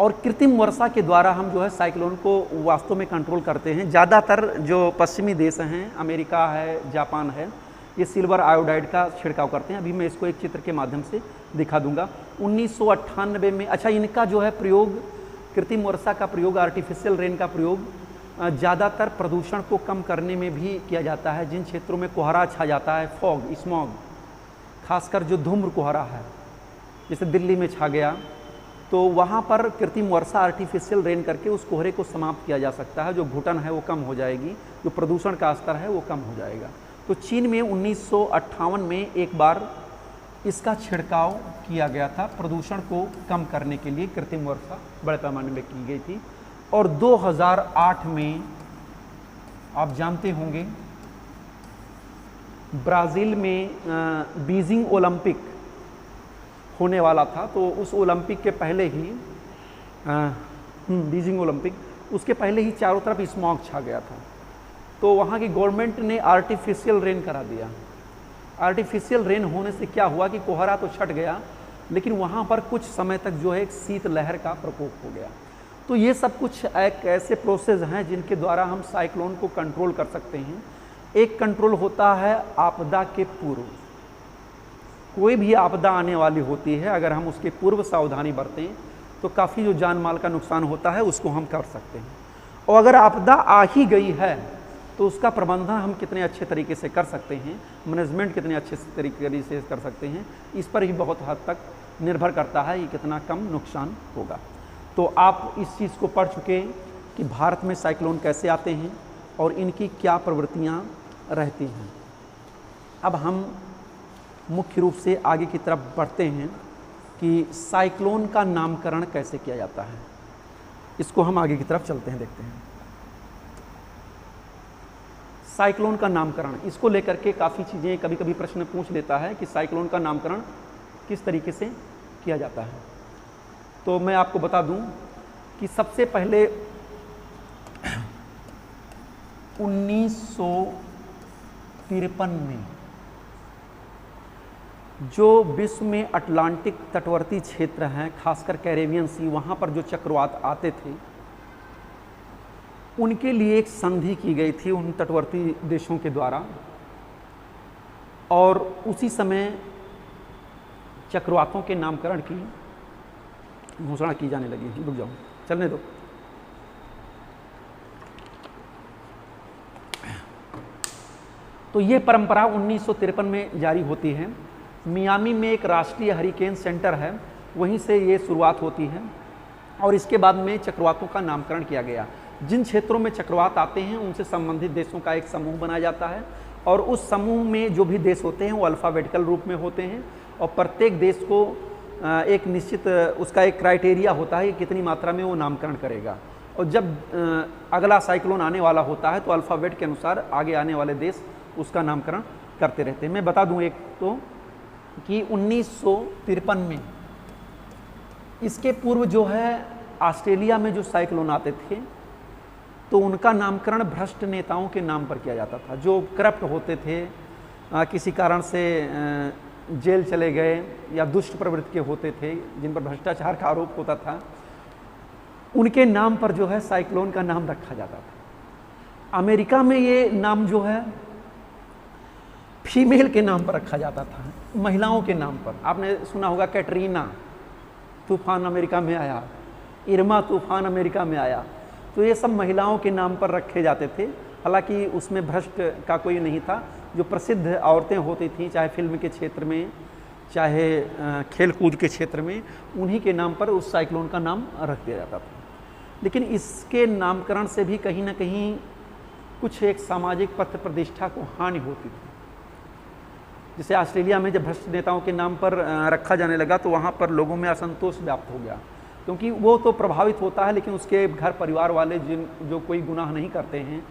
और कृत्रिम वर्षा के द्वारा हम जो है साइक्लोन को वास्तव में कंट्रोल करते हैं। ज़्यादातर जो पश्चिमी देश हैं, अमेरिका है, जापान है, ये सिल्वर आयोडाइड का छिड़काव करते हैं। अभी मैं इसको एक चित्र के माध्यम से दिखा दूंगा। 1998 में, अच्छा, इनका जो है प्रयोग, कृत्रिम वर्षा का प्रयोग, आर्टिफिशियल रेन का प्रयोग ज़्यादातर प्रदूषण को कम करने में भी किया जाता है। जिन क्षेत्रों में कोहरा छा जाता है, फॉग, स्मॉग, खासकर जो धूम्र कोहरा है, जैसे दिल्ली में छा गया, तो वहाँ पर कृत्रिम वर्षा, आर्टिफिशियल रेन करके उस कोहरे को समाप्त किया जा सकता है। जो घुटन है वो कम हो जाएगी, जो प्रदूषण का स्तर है वो कम हो जाएगा। तो चीन में 1958 में एक बार इसका छिड़काव किया गया था, प्रदूषण को कम करने के लिए कृत्रिम वर्षा बड़े पैमाने में की गई थी। और 2008 में आप जानते होंगे ब्राज़ील में बीजिंग ओलंपिक होने वाला था, तो उस ओलंपिक के पहले ही बीजिंग ओलंपिक, उसके पहले ही चारों तरफ स्मॉग छा गया था। तो वहाँ की गवर्नमेंट ने आर्टिफिशियल रेन करा दिया। आर्टिफिशियल रेन होने से क्या हुआ कि कोहरा तो छट गया, लेकिन वहाँ पर कुछ समय तक जो है एक शीत लहर का प्रकोप हो गया। तो ये सब कुछ एक ऐसे प्रोसेस हैं जिनके द्वारा हम साइक्लोन को कंट्रोल कर सकते हैं। एक कंट्रोल होता है आपदा के पूर्व। कोई भी आपदा आने वाली होती है, अगर हम उसके पूर्व सावधानी बरतें तो काफ़ी जो जान माल का नुकसान होता है उसको हम कर सकते हैं। और अगर आपदा आ ही गई है तो उसका प्रबंधन हम कितने अच्छे तरीके से कर सकते हैं, मैनेजमेंट कितने अच्छे तरीके से कर सकते हैं, इस पर ही बहुत हद तक निर्भर करता है कि कितना कम नुकसान होगा। तो आप इस चीज़ को पढ़ चुके कि भारत में साइक्लोन कैसे आते हैं और इनकी क्या प्रवृत्तियाँ रहती हैं। अब हम मुख्य रूप से आगे की तरफ बढ़ते हैं कि साइक्लोन का नामकरण कैसे किया जाता है। इसको हम आगे की तरफ चलते हैं, देखते हैं। साइक्लोन का नामकरण, इसको लेकर के काफ़ी चीज़ें कभी कभी प्रश्न पूछ लेता है कि साइक्लोन का नामकरण किस तरीके से किया जाता है। तो मैं आपको बता दूं कि सबसे पहले 1953 में जो विश्व में अटलांटिक तटवर्ती क्षेत्र हैं, खासकर कैरेबियन सी, वहाँ पर जो चक्रवात आते थे उनके लिए एक संधि की गई थी उन तटवर्ती देशों के द्वारा, और उसी समय चक्रवातों के नामकरण की घोषणा की जाने लगी। रुक जाओ, चलने दो। तो ये परंपरा 1953 में जारी होती है। मियामी में एक राष्ट्रीय हरिकेन सेंटर है, वहीं से ये शुरुआत होती है, और इसके बाद में चक्रवातों का नामकरण किया गया। जिन क्षेत्रों में चक्रवात आते हैं उनसे संबंधित देशों का एक समूह बनाया जाता है, और उस समूह में जो भी देश होते हैं वो अल्फ़ाबेटिकल रूप में होते हैं, और प्रत्येक देश को एक निश्चित उसका एक क्राइटेरिया होता है कि कितनी मात्रा में वो नामकरण करेगा। और जब अगला साइक्लोन आने वाला होता है तो अल्फ़ाबेट के अनुसार आगे आने वाले देश उसका नामकरण करते रहते हैं। मैं बता दूं एक तो कि 1953 में, इसके पूर्व जो है ऑस्ट्रेलिया में जो साइक्लोन आते थे तो उनका नामकरण भ्रष्ट नेताओं के नाम पर किया जाता था, जो करप्ट होते थे, किसी कारण से जेल चले गए या दुष्ट प्रवृत्ति के होते थे, जिन पर भ्रष्टाचार का आरोप होता था, उनके नाम पर जो है साइक्लोन का नाम रखा जाता था। अमेरिका में ये नाम जो है फीमेल के नाम पर रखा जाता था, महिलाओं के नाम पर। आपने सुना होगा कैटरीना तूफान अमेरिका में आया, इरमा तूफान अमेरिका में आया, तो ये सब महिलाओं के नाम पर रखे जाते थे। हालांकि उसमें भ्रष्ट का कोई नहीं था। जो प्रसिद्ध औरतें होती थीं, चाहे फिल्म के क्षेत्र में चाहे खेल कूद के क्षेत्र में, उन्हीं के नाम पर उस साइक्लोन का नाम रख दिया जाता था। लेकिन इसके नामकरण से भी कहीं ना कहीं कुछ एक सामाजिक पथ प्रतिष्ठा को हानि होती थी। जैसे ऑस्ट्रेलिया में जब भ्रष्ट नेताओं के नाम पर रखा जाने लगा तो वहाँ पर लोगों में असंतोष व्याप्त हो गया, क्योंकि वो तो प्रभावित होता है लेकिन उसके घर परिवार वाले जो कोई गुनाह नहीं करते हैं,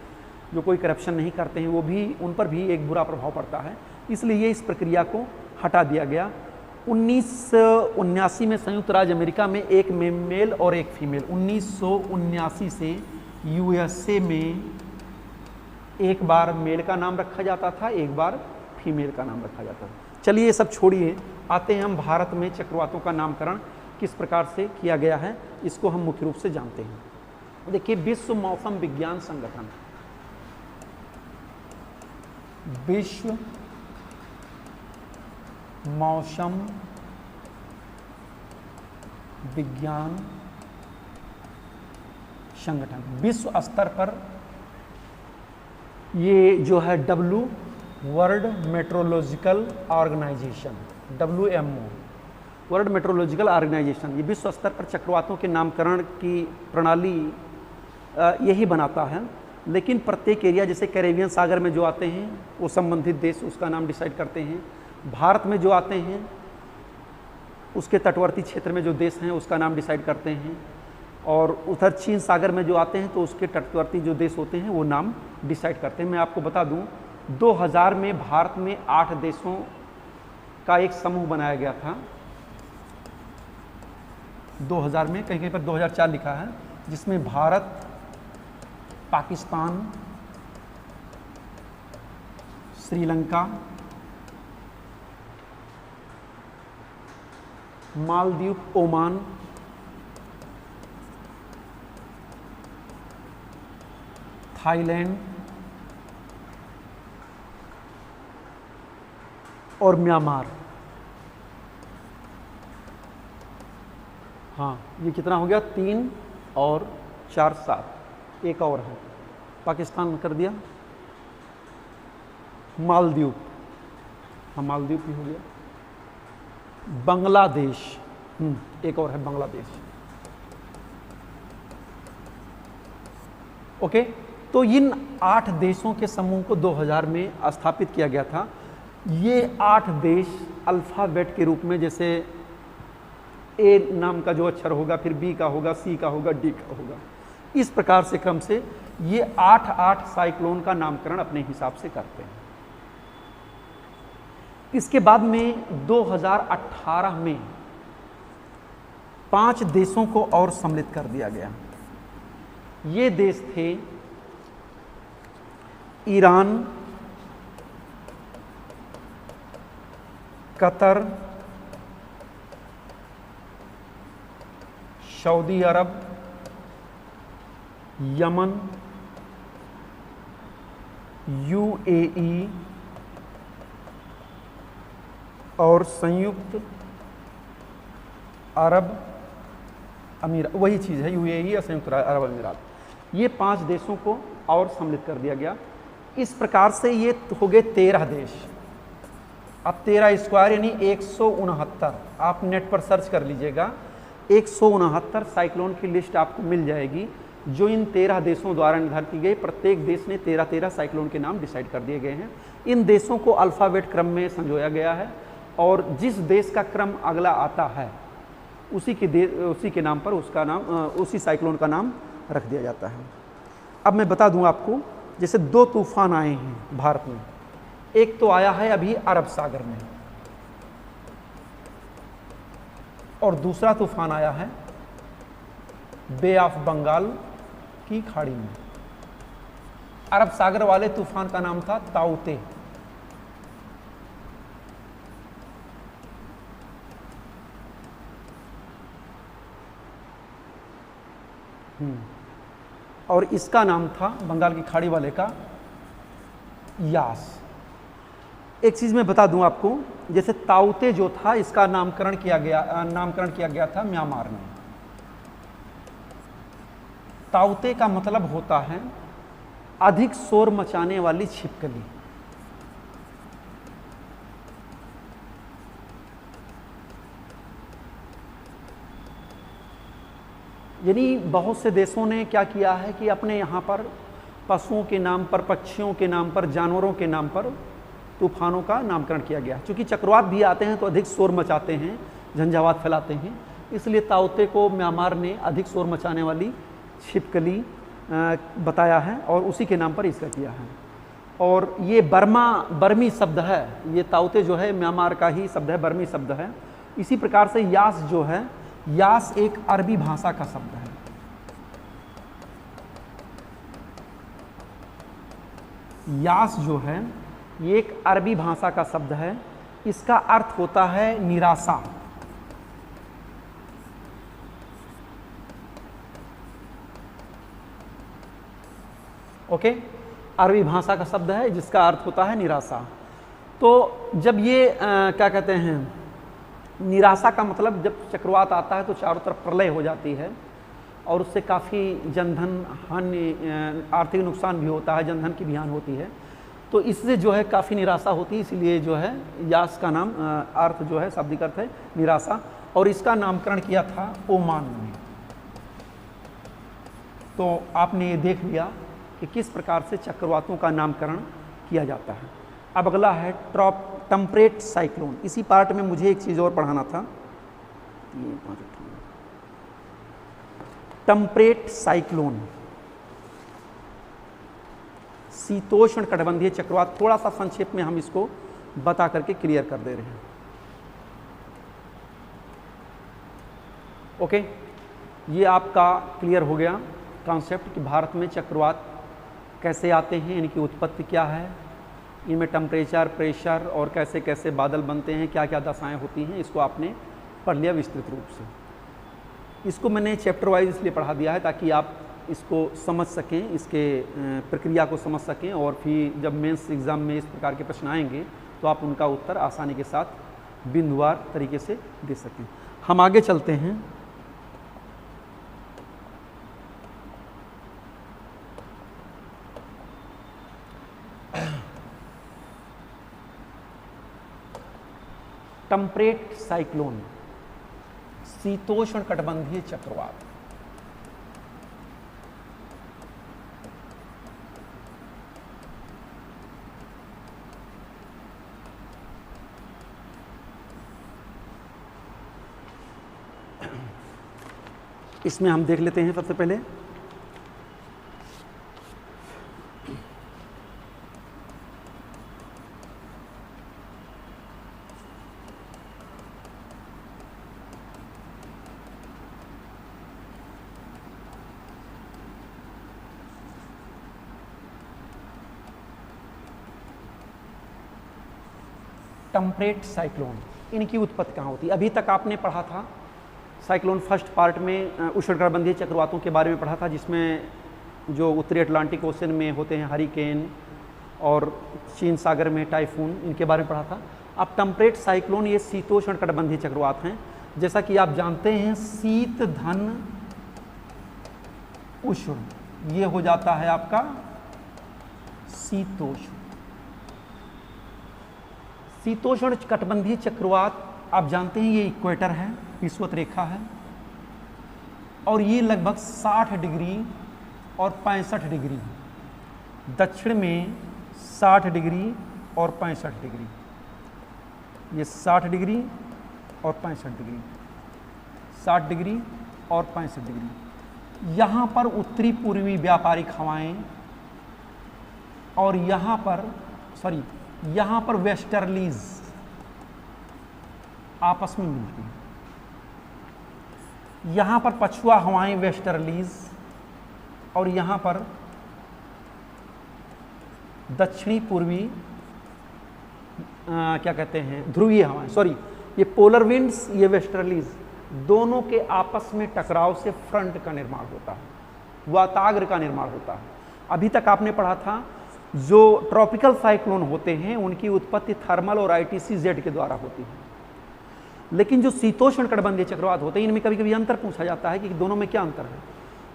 जो कोई करप्शन नहीं करते हैं, वो भी उन पर भी एक बुरा प्रभाव पड़ता है। इसलिए इस प्रक्रिया को हटा दिया गया। 1979 में संयुक्त राज्य अमेरिका में एक मेल और एक फीमेल, 1979 से यूएसए में एक बार मेल का नाम रखा जाता था, एक बार फीमेल का नाम रखा जाता था। चलिए ये सब छोड़िए, आते हैं हम भारत में चक्रवातों का नामकरण किस प्रकार से किया गया है, इसको हम मुख्य रूप से जानते हैं। देखिए, विश्व मौसम विज्ञान संगठन, विश्व मौसम विज्ञान संगठन, विश्व स्तर पर ये जो है world meteorological organisation, WMO, world meteorological organisation, ये विश्व स्तर पर चक्रवातों के नामकरण की प्रणाली यही बनाता है। लेकिन प्रत्येक एरिया, जैसे कैरेबियन सागर में जो आते हैं वो संबंधित देश उसका नाम डिसाइड करते हैं, भारत में जो आते हैं उसके तटवर्ती क्षेत्र में जो देश हैं उसका नाम डिसाइड करते हैं, और उधर चीन सागर में जो आते हैं तो उसके तटवर्ती जो देश होते हैं वो नाम डिसाइड करते हैं। मैं आपको बता दूं, 2000 में भारत में 8 देशों का एक समूह बनाया गया था। 2000 में, कहीं कहीं पर 2004 लिखा है, जिसमें भारत, पाकिस्तान, श्रीलंका, मालदीव, ओमान, थाईलैंड और म्यांमार, हाँ ये कितना हो गया, 3 और 4 7, एक और है, पाकिस्तान कर दिया, मालदीव, हाँ मालदीव भी हो गया, बांग्लादेश, एक और है बांग्लादेश। ओके, तो इन 8 देशों के समूह को 2000 में स्थापित किया गया था। ये 8 देश अल्फ़ाबेट के रूप में, जैसे ए नाम का जो अक्षर होगा, फिर बी का होगा, सी का होगा, डी का होगा, इस प्रकार से क्रम से ये 8 साइक्लोन का नामकरण अपने हिसाब से करते हैं। इसके बाद में 2018 में 5 देशों को और सम्मिलित कर दिया गया। ये देश थे ईरान, कतर, सऊदी अरब, यमन, UAE और संयुक्त अरब अमीरात, वही चीज़ है UAE और संयुक्त अरब अमीरात। ये 5 देशों को और सम्मिलित कर दिया गया। इस प्रकार से ये हो गए 13 देश। अब 13 स्क्वायर यानी 169, आप नेट पर सर्च कर लीजिएगा, 169 साइक्लोन की लिस्ट आपको मिल जाएगी जो इन 13 देशों द्वारा निर्धारित की गई। प्रत्येक देश ने 13 साइक्लोन के नाम डिसाइड कर दिए गए हैं। इन देशों को अल्फ़ाबेट क्रम में संजोया गया है और जिस देश का क्रम अगला आता है उसी के नाम पर उसका नाम, उसी साइक्लोन का नाम रख दिया जाता है। अब मैं बता दूं आपको, जैसे 2 तूफान आए हैं भारत में। एक तो आया है अभी अरब सागर में और दूसरा तूफान आया है बे ऑफ बंगाल की खाड़ी में। अरब सागर वाले तूफान का नाम था ताउते। और इसका नाम था बंगाल की खाड़ी वाले का यास। एक चीज़ मैं बता दूं आपको, जैसे ताउते जो था इसका नामकरण किया गया था म्यांमार में। ताउते का मतलब होता है अधिक शोर मचाने वाली छिपकली। यानी बहुत से देशों ने क्या किया है कि अपने यहाँ पर पशुओं के नाम पर, पक्षियों के नाम पर, जानवरों के नाम पर तूफानों का नामकरण किया गया। क्योंकि चक्रवात भी आते हैं तो अधिक शोर मचाते हैं, झंझावात फैलाते हैं, इसलिए ताउते को म्यांमार ने अधिक शोर मचाने वाली छिपकली बताया है और उसी के नाम पर इसका किया है। और ये बर्मी शब्द है, ये ताउते जो है म्यांमार का ही शब्द है, बर्मी शब्द है। इसी प्रकार से यास जो है, यास एक अरबी भाषा का शब्द है। यास जो है ये एक अरबी भाषा का शब्द है, इसका अर्थ होता है निराशा। ओके, अरबी भाषा का शब्द है जिसका अर्थ होता है निराशा। तो जब ये क्या कहते हैं, निराशा का मतलब जब चक्रवात आता है तो चारों तरफ प्रलय हो जाती है और उससे काफ़ी जनधन हानि, आर्थिक नुकसान भी होता है, जनधन की भी हानि होती है। तो इससे जो है काफ़ी निराशा होती है, इसलिए जो है यास का नाम अर्थ जो है शाब्दिक अर्थ है निराशा, और इसका नामकरण किया था ओमान ने। तो आपने ये देख लिया कि किस प्रकार से चक्रवातों का नामकरण किया जाता है। अब अगला है टेम्परेट साइक्लोन। इसी पार्ट में मुझे एक चीज़ और पढ़ाना था, टेम्परेट साइक्लोन, शीतोष्ण कटिबंधीय चक्रवात। थोड़ा सा संक्षेप में हम इसको बता करके क्लियर कर दे रहे हैं। ओके, ये आपका क्लियर हो गया कॉन्सेप्ट कि भारत में चक्रवात कैसे आते हैं, इनकी उत्पत्ति क्या है, इनमें टेम्परेचर, प्रेशर और कैसे कैसे बादल बनते हैं, क्या क्या दशाएं होती हैं, इसको आपने पढ़ लिया विस्तृत रूप से। इसको मैंने चैप्टर वाइज इसलिए पढ़ा दिया है ताकि आप इसको समझ सकें, इसके प्रक्रिया को समझ सकें, और फिर जब मेंस एग्ज़ाम में इस प्रकार के प्रश्न आएंगे तो आप उनका उत्तर आसानी के साथ बिंदुवार तरीके से दे सकें। हम आगे चलते हैं। टेम्परेट साइक्लोन, शीतोष्ण कटिबंधीय चक्रवात। इसमें हम देख लेते हैं सबसे पहले टेम्परेट साइक्लोन, इनकी उत्पत्ति कहाँ होती है। अभी तक आपने पढ़ा था साइक्लोन फर्स्ट पार्ट में उष्णकटिबंधीय चक्रवातों के बारे में पढ़ा था, जिसमें जो उत्तरी अटलांटिक ओशन में होते हैं हरिकेन और चीन सागर में टाइफून, इनके बारे में पढ़ा था। अब टेम्परेट साइक्लोन ये शीतोष्ण कटिबंधीय चक्रवात हैं। जैसा कि आप जानते हैं शीत धन उष्ण, ये हो जाता है आपका शीतोष्ण। शीतोष्ण कटिबंधीय चक्रवात आप जानते हैं ये इक्वेटर है, विषुवत रेखा है, और ये लगभग 60 डिग्री और 65 डिग्री, दक्षिण में 60 डिग्री और 65 डिग्री, ये 60 डिग्री और 65 डिग्री, 60 डिग्री और 65 डिग्री। यहाँ पर उत्तरी पूर्वी व्यापारिक हवाएं और यहाँ पर वेस्टर्लीज आपस में मिलती हैं। यहाँ पर पछुआ हवाएं वेस्टर्लीज और यहाँ पर दक्षिणी पूर्वी क्या कहते हैं ध्रुवीय हवाएं, ये पोलर विंड्स, ये वेस्टर्लीज, दोनों के आपस में टकराव से फ्रंट का निर्माण होता है, वाताग्र का निर्माण होता है। अभी तक आपने पढ़ा था जो ट्रॉपिकल साइक्लोन होते हैं उनकी उत्पत्ति थर्मल और ITC-Z के द्वारा होती है, लेकिन जो शीतोष्ण कटिबंधीय चक्रवात होते हैं इनमें कभी कभी अंतर पूछा जाता है कि दोनों में क्या अंतर है।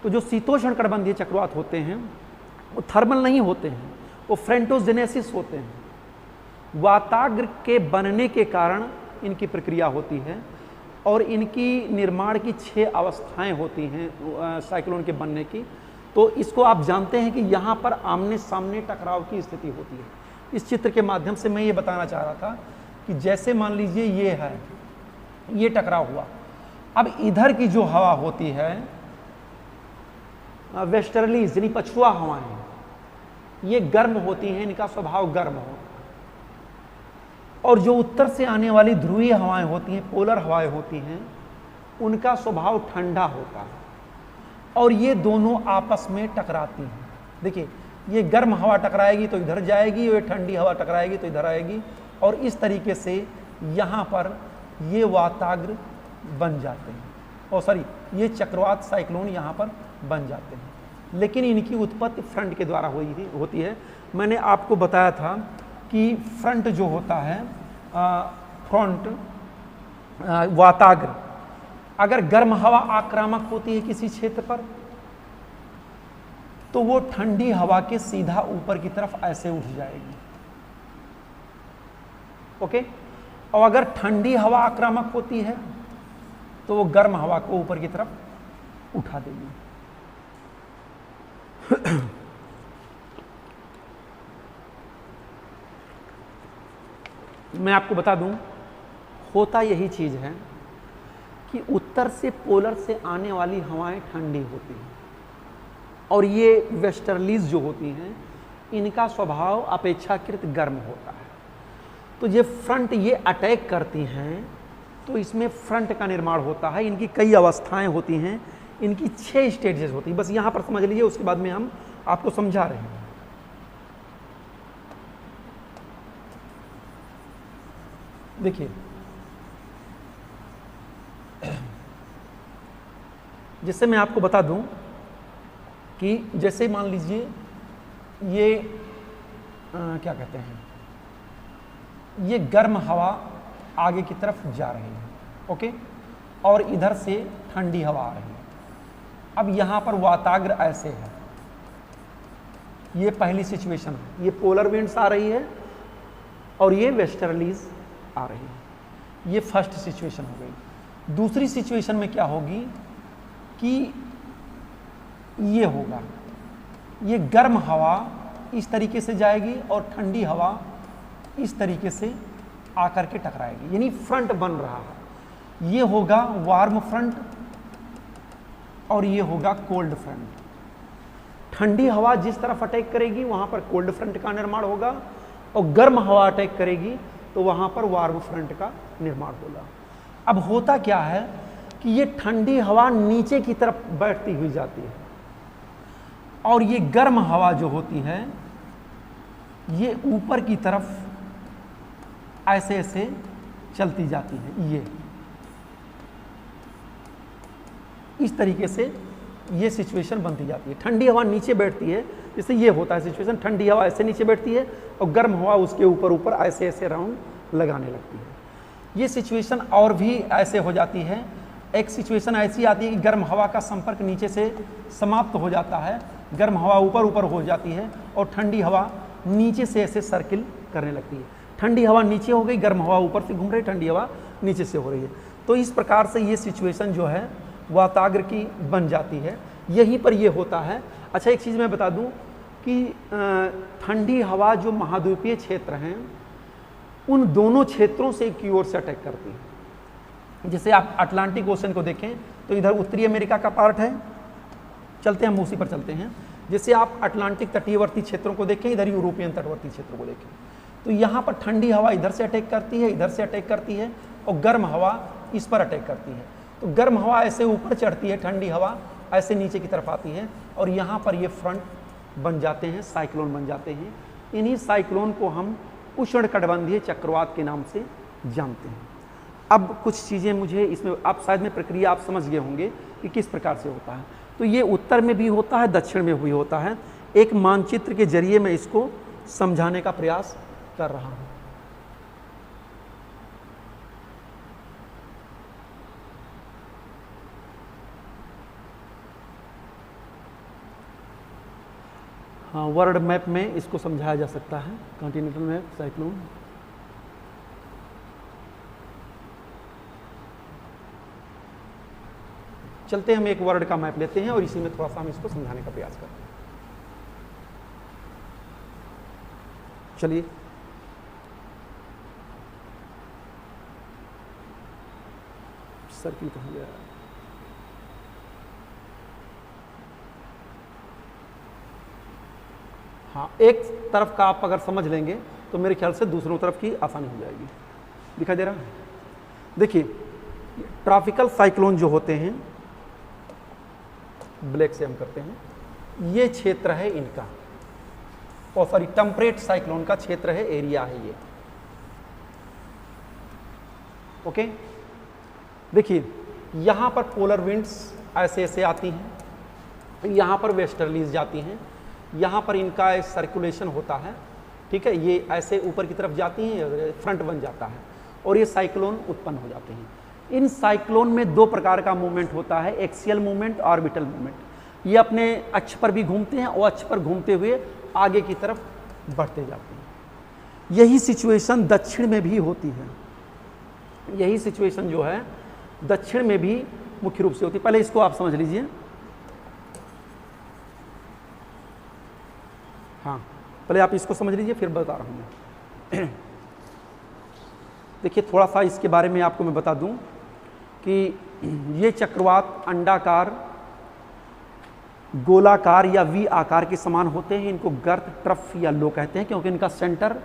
तो जो शीतोष्ण कटिबंधीय चक्रवात होते हैं वो थर्मल नहीं होते हैं, वो फ्रेंटोजेनेसिस होते हैं। वाताग्र के बनने के कारण इनकी प्रक्रिया होती है, और इनकी निर्माण की 6 अवस्थाएं होती हैं साइक्लोन के बनने की। तो इसको आप जानते हैं कि यहाँ पर आमने सामने टकराव की स्थिति होती है। इस चित्र के माध्यम से मैं ये बताना चाह रहा था कि जैसे मान लीजिए ये है, ये टकराव हुआ, अब इधर की जो हवा होती है वेस्टर्लीज यानी पछुआ हवाएं, ये गर्म होती हैं, इनका स्वभाव गर्म हो, और जो उत्तर से आने वाली ध्रुवीय हवाएं होती हैं, पोलर हवाएं होती हैं, उनका स्वभाव ठंडा होता है और ये दोनों आपस में टकराती हैं। देखिए ये गर्म हवा टकराएगी तो इधर जाएगी, ये ठंडी हवा टकराएगी तो इधर आएगी, और इस तरीके से यहाँ पर ये वाताग्र बन जाते हैं, और सॉरी ये चक्रवात साइक्लोन यहाँ पर बन जाते हैं। लेकिन इनकी उत्पत्ति फ्रंट के द्वारा होती है। मैंने आपको बताया था कि फ्रंट जो होता है फ्रंट वाताग्र, अगर गर्म हवा आक्रामक होती है किसी क्षेत्र पर तो वो ठंडी हवा के सीधा ऊपर की तरफ ऐसे उठ जाएगी, ओके। और अगर ठंडी हवा आक्रामक होती है तो वो गर्म हवा को ऊपर की तरफ उठा देगी। मैं आपको बता दूं, होता यही चीज है कि उत्तर से पोलर से आने वाली हवाएं ठंडी होती हैं और ये वेस्टर्लीज जो होती हैं इनका स्वभाव अपेक्षाकृत गर्म होता है। तो ये फ्रंट ये अटैक करती हैं तो इसमें फ्रंट का निर्माण होता है। इनकी कई अवस्थाएं होती हैं, इनकी 6 स्टेजेस होती हैं, बस यहाँ पर समझ लीजिए, उसके बाद में हम आपको समझा रहे हैं। देखिए जैसे मैं आपको बता दूं कि जैसे मान लीजिए ये क्या कहते हैं, ये गर्म हवा आगे की तरफ जा रही है, ओके, और इधर से ठंडी हवा आ रही है। अब यहाँ पर वाताग्र ऐसे है, ये पहली सिचुएशन है, ये पोलर विंड्स आ रही है और ये वेस्टर्लीज आ रही है, ये फर्स्ट सिचुएशन हो गई। दूसरी सिचुएशन में क्या होगी कि ये होगा, ये गर्म हवा इस तरीके से जाएगी और ठंडी हवा इस तरीके से आकर के टकराएगी, यानी फ्रंट बन रहा है। ये होगा वार्म फ्रंट और ये होगा कोल्ड फ्रंट। ठंडी हवा जिस तरफ अटैक करेगी वहां पर कोल्ड फ्रंट का निर्माण होगा, और गर्म हवा अटैक करेगी तो वहां पर वार्म फ्रंट का निर्माण होगा। अब होता क्या है कि ये ठंडी हवा नीचे की तरफ बैठती हुई जाती है और ये गर्म हवा जो होती है ये ऊपर की तरफ ऐसे ऐसे चलती जाती है। ये इस तरीके से ये सिचुएशन बनती जाती है। ठंडी हवा नीचे बैठती है, जैसे ये होता है सिचुएशन, ठंडी हवा ऐसे नीचे बैठती है और गर्म हवा उसके ऊपर ऊपर ऐसे ऐसे राउंड लगाने लगती है। ये सिचुएशन और भी ऐसे हो जाती है। एक सिचुएशन ऐसी आती है कि गर्म हवा का संपर्क नीचे से समाप्त हो जाता है, गर्म हवा ऊपर ऊपर हो जाती है और ठंडी हवा नीचे से ऐसे सर्किल करने लगती है। ठंडी हवा नीचे हो गई, गर्म हवा ऊपर से घूम रही, ठंडी हवा नीचे से हो रही है। तो इस प्रकार से ये सिचुएशन जो है वाताग्र की बन जाती है, यहीं पर ये होता है। अच्छा एक चीज़ मैं बता दूं कि ठंडी हवा जो महाद्वीपीय क्षेत्र हैं उन दोनों क्षेत्रों से की ओर से अटैक करती है। जैसे आप अटलांटिक ओशन को देखें तो इधर उत्तरी अमेरिका का पार्ट है, चलते हैं हम उसी पर चलते हैं। जैसे आप अटलांटिक तटीयवर्ती क्षेत्रों को देखें, इधर यूरोपियन तटवर्ती क्षेत्रों को देखें, तो यहाँ पर ठंडी हवा इधर से अटैक करती है, इधर से अटैक करती है, और गर्म हवा इस पर अटैक करती है। तो गर्म हवा ऐसे ऊपर चढ़ती है, ठंडी हवा ऐसे नीचे की तरफ आती है और यहाँ पर ये फ्रंट बन जाते हैं, साइक्लोन बन जाते हैं। इन्हीं साइक्लोन को हम उष्णकटिबंधीय चक्रवात के नाम से जानते हैं। अब कुछ चीज़ें मुझे इसमें, आप शायद में प्रक्रिया आप समझ गए होंगे कि किस प्रकार से होता है। तो ये उत्तर में भी होता है, दक्षिण में भी होता है। एक मानचित्र के जरिए मैं इसको समझाने का प्रयास कर रहा हूँ। हाँ, वर्ल्ड मैप में इसको समझाया जा सकता है, कॉन्टिनेंटल मैप साइक्लोन। चलते हैं, हम एक वर्ल्ड का मैप लेते हैं और इसी में थोड़ा सा हम इसको समझाने का प्रयास करते हैं। चलिए, सर्किल कहाँ गया? हाँ, एक तरफ का आप अगर समझ लेंगे तो मेरे ख्याल से दूसरों तरफ की आसानी हो जाएगी। दिखाई दे रहा है? देखिए, ट्रॉपिकल साइक्लोन जो होते हैं, ब्लैक से हम करते हैं, ये क्षेत्र है इनका, और सॉरी टेम्परेट साइक्लोन का क्षेत्र है, एरिया है ये। ओके, देखिए यहां पर पोलर विंड्स ऐसे ऐसे आती हैं, यहां पर वेस्टर्लीज जाती हैं, यहां पर इनका सर्कुलेशन होता है, ठीक है, ये ऐसे ऊपर की तरफ जाती हैं, फ्रंट बन जाता है और ये साइक्लोन उत्पन्न हो जाते हैं। इन साइक्लोन में दो प्रकार का मूवमेंट होता है, एक्सियल मूवमेंट, ऑर्बिटल मूवमेंट। ये अपने अक्ष पर भी घूमते हैं और अक्ष पर घूमते हुए आगे की तरफ बढ़ते जाते हैं। यही सिचुएशन दक्षिण में भी होती है, यही सिचुएशन जो है दक्षिण में भी मुख्य रूप से होती है। पहले इसको आप समझ लीजिए। हाँ, पहले आप इसको समझ लीजिए, फिर बता रहा हूं मैं। देखिए, थोड़ा सा इसके बारे में आपको मैं बता दूं कि ये चक्रवात अंडाकार, गोलाकार या वी आकार के समान होते हैं। इनको गर्त, ट्रफ या लो कहते हैं, क्योंकि इनका सेंटर,